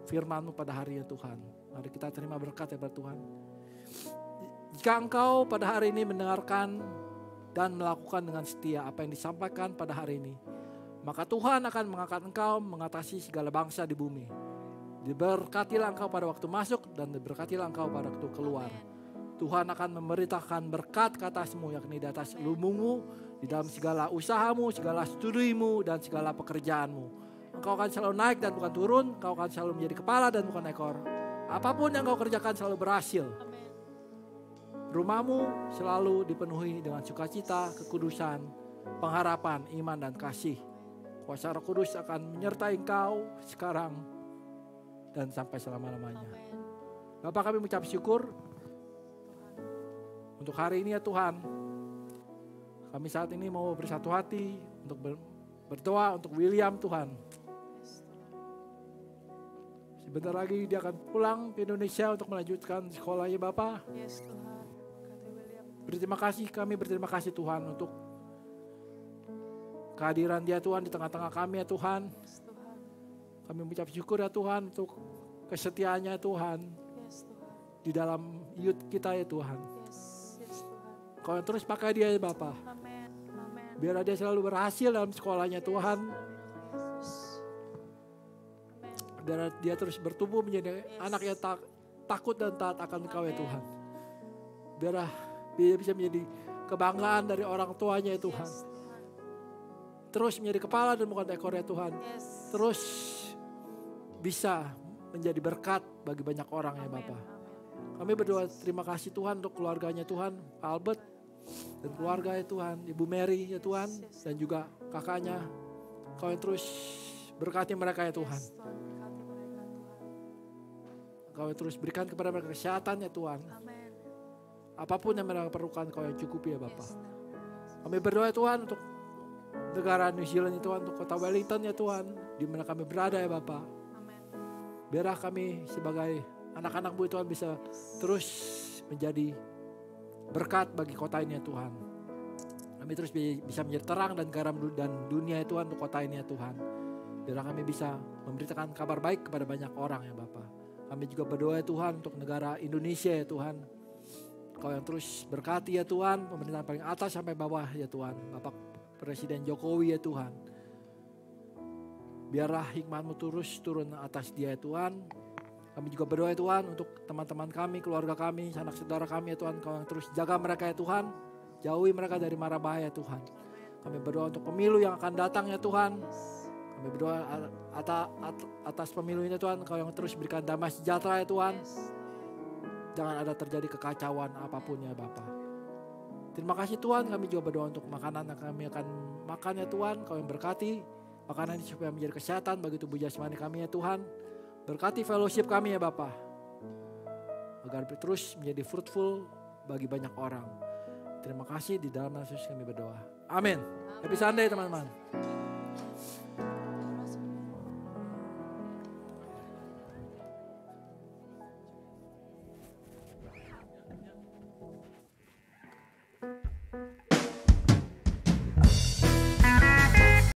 firman-Mu pada hari ya Tuhan. Mari kita terima berkat ya Tuhan. Jika Engkau pada hari ini mendengarkan dan melakukan dengan setia apa yang disampaikan pada hari ini, maka Tuhan akan mengangkat Engkau mengatasi segala bangsa di bumi. Diberkatilah Engkau pada waktu masuk dan diberkatilah Engkau pada waktu keluar. Tuhan akan memerintahkan berkat ke atasmu, yakni di atas lumbungmu, di dalam segala usahamu, segala studimu, dan segala pekerjaanmu. Engkau akan selalu naik dan bukan turun, Engkau akan selalu menjadi kepala dan bukan ekor. Apapun yang kau kerjakan selalu berhasil. Rumahmu selalu dipenuhi dengan sukacita, kekudusan, pengharapan, iman, dan kasih. Kuasa Roh Kudus akan menyertai engkau sekarang dan sampai selama-lamanya. Bapak, kami mengucap syukur untuk hari ini ya Tuhan. Kami saat ini mau bersatu hati untuk berdoa untuk William Tuhan. Sebentar lagi dia akan pulang ke Indonesia untuk melanjutkan sekolahnya Bapak. Kami berterima kasih Tuhan untuk kehadiran dia Tuhan di tengah-tengah kami ya Tuhan. Kami mengucap syukur ya Tuhan untuk kesetiaannya Tuhan di dalam youth kita ya Tuhan. Kau yang terus pakai dia ya Bapak. Biar dia selalu berhasil dalam sekolahnya Tuhan. Biar dia terus bertumbuh menjadi anak yang takut dan taat akan Kau ya Tuhan. Biar dia bisa menjadi kebanggaan dari orang tuanya ya Tuhan. Terus menjadi kepala dan bukan ekor ya Tuhan. Terus bisa menjadi berkat bagi banyak orang ya Bapak. Kami berdoa terima kasih Tuhan untuk keluarganya Tuhan, Pak Albert dan keluarga ya Tuhan, Ibu Mary ya Tuhan, dan juga kakaknya. Kau yang terus berkati mereka ya Tuhan. Kau yang terus berikan kepada mereka kesehatan ya Tuhan. Apapun yang mereka perlukan Kau yang cukupi ya Bapak. Kami berdoa ya Tuhan untuk negara New Zealand ya Tuhan, untuk kota Wellington ya Tuhan, di mana kami berada ya Bapak. Biarlah kami sebagai anak-anak-Mu Tuhan bisa terus menjadi berkat bagi kota ini ya Tuhan. Kami terus bisa menjadi terang dan garam dan dunia ya Tuhan untuk kota ini ya Tuhan. Biarlah kami bisa memberitakan kabar baik kepada banyak orang ya Bapak. Kami juga berdoa ya Tuhan untuk negara Indonesia ya Tuhan. Kau yang terus berkati ya Tuhan, pemerintahan paling atas sampai bawah ya Tuhan. Bapak Presiden Jokowi ya Tuhan. Biarlah hikmat-Mu terus turun atas dia ya Tuhan. Kami juga berdoa ya Tuhan untuk teman-teman kami, keluarga kami, sanak saudara kami ya Tuhan. Kau yang terus jaga mereka ya Tuhan. Jauhi mereka dari mara bahaya Tuhan. Kami berdoa untuk pemilu yang akan datang ya Tuhan. Kami berdoa atas pemilu ini Tuhan. Kau yang terus berikan damai sejahtera ya Tuhan. Jangan ada terjadi kekacauan apapun ya Bapa. Terima kasih Tuhan, kami juga berdoa untuk makanan yang kami akan makan ya Tuhan. Kau yang berkati makanan ini supaya menjadi kesehatan bagi tubuh jasmani kami ya Tuhan. Berkati fellowship kami ya Bapa. Agar terus menjadi fruitful bagi banyak orang. Terima kasih, di dalam nama Yesus kami berdoa. Amin. Happy Sunday teman-teman.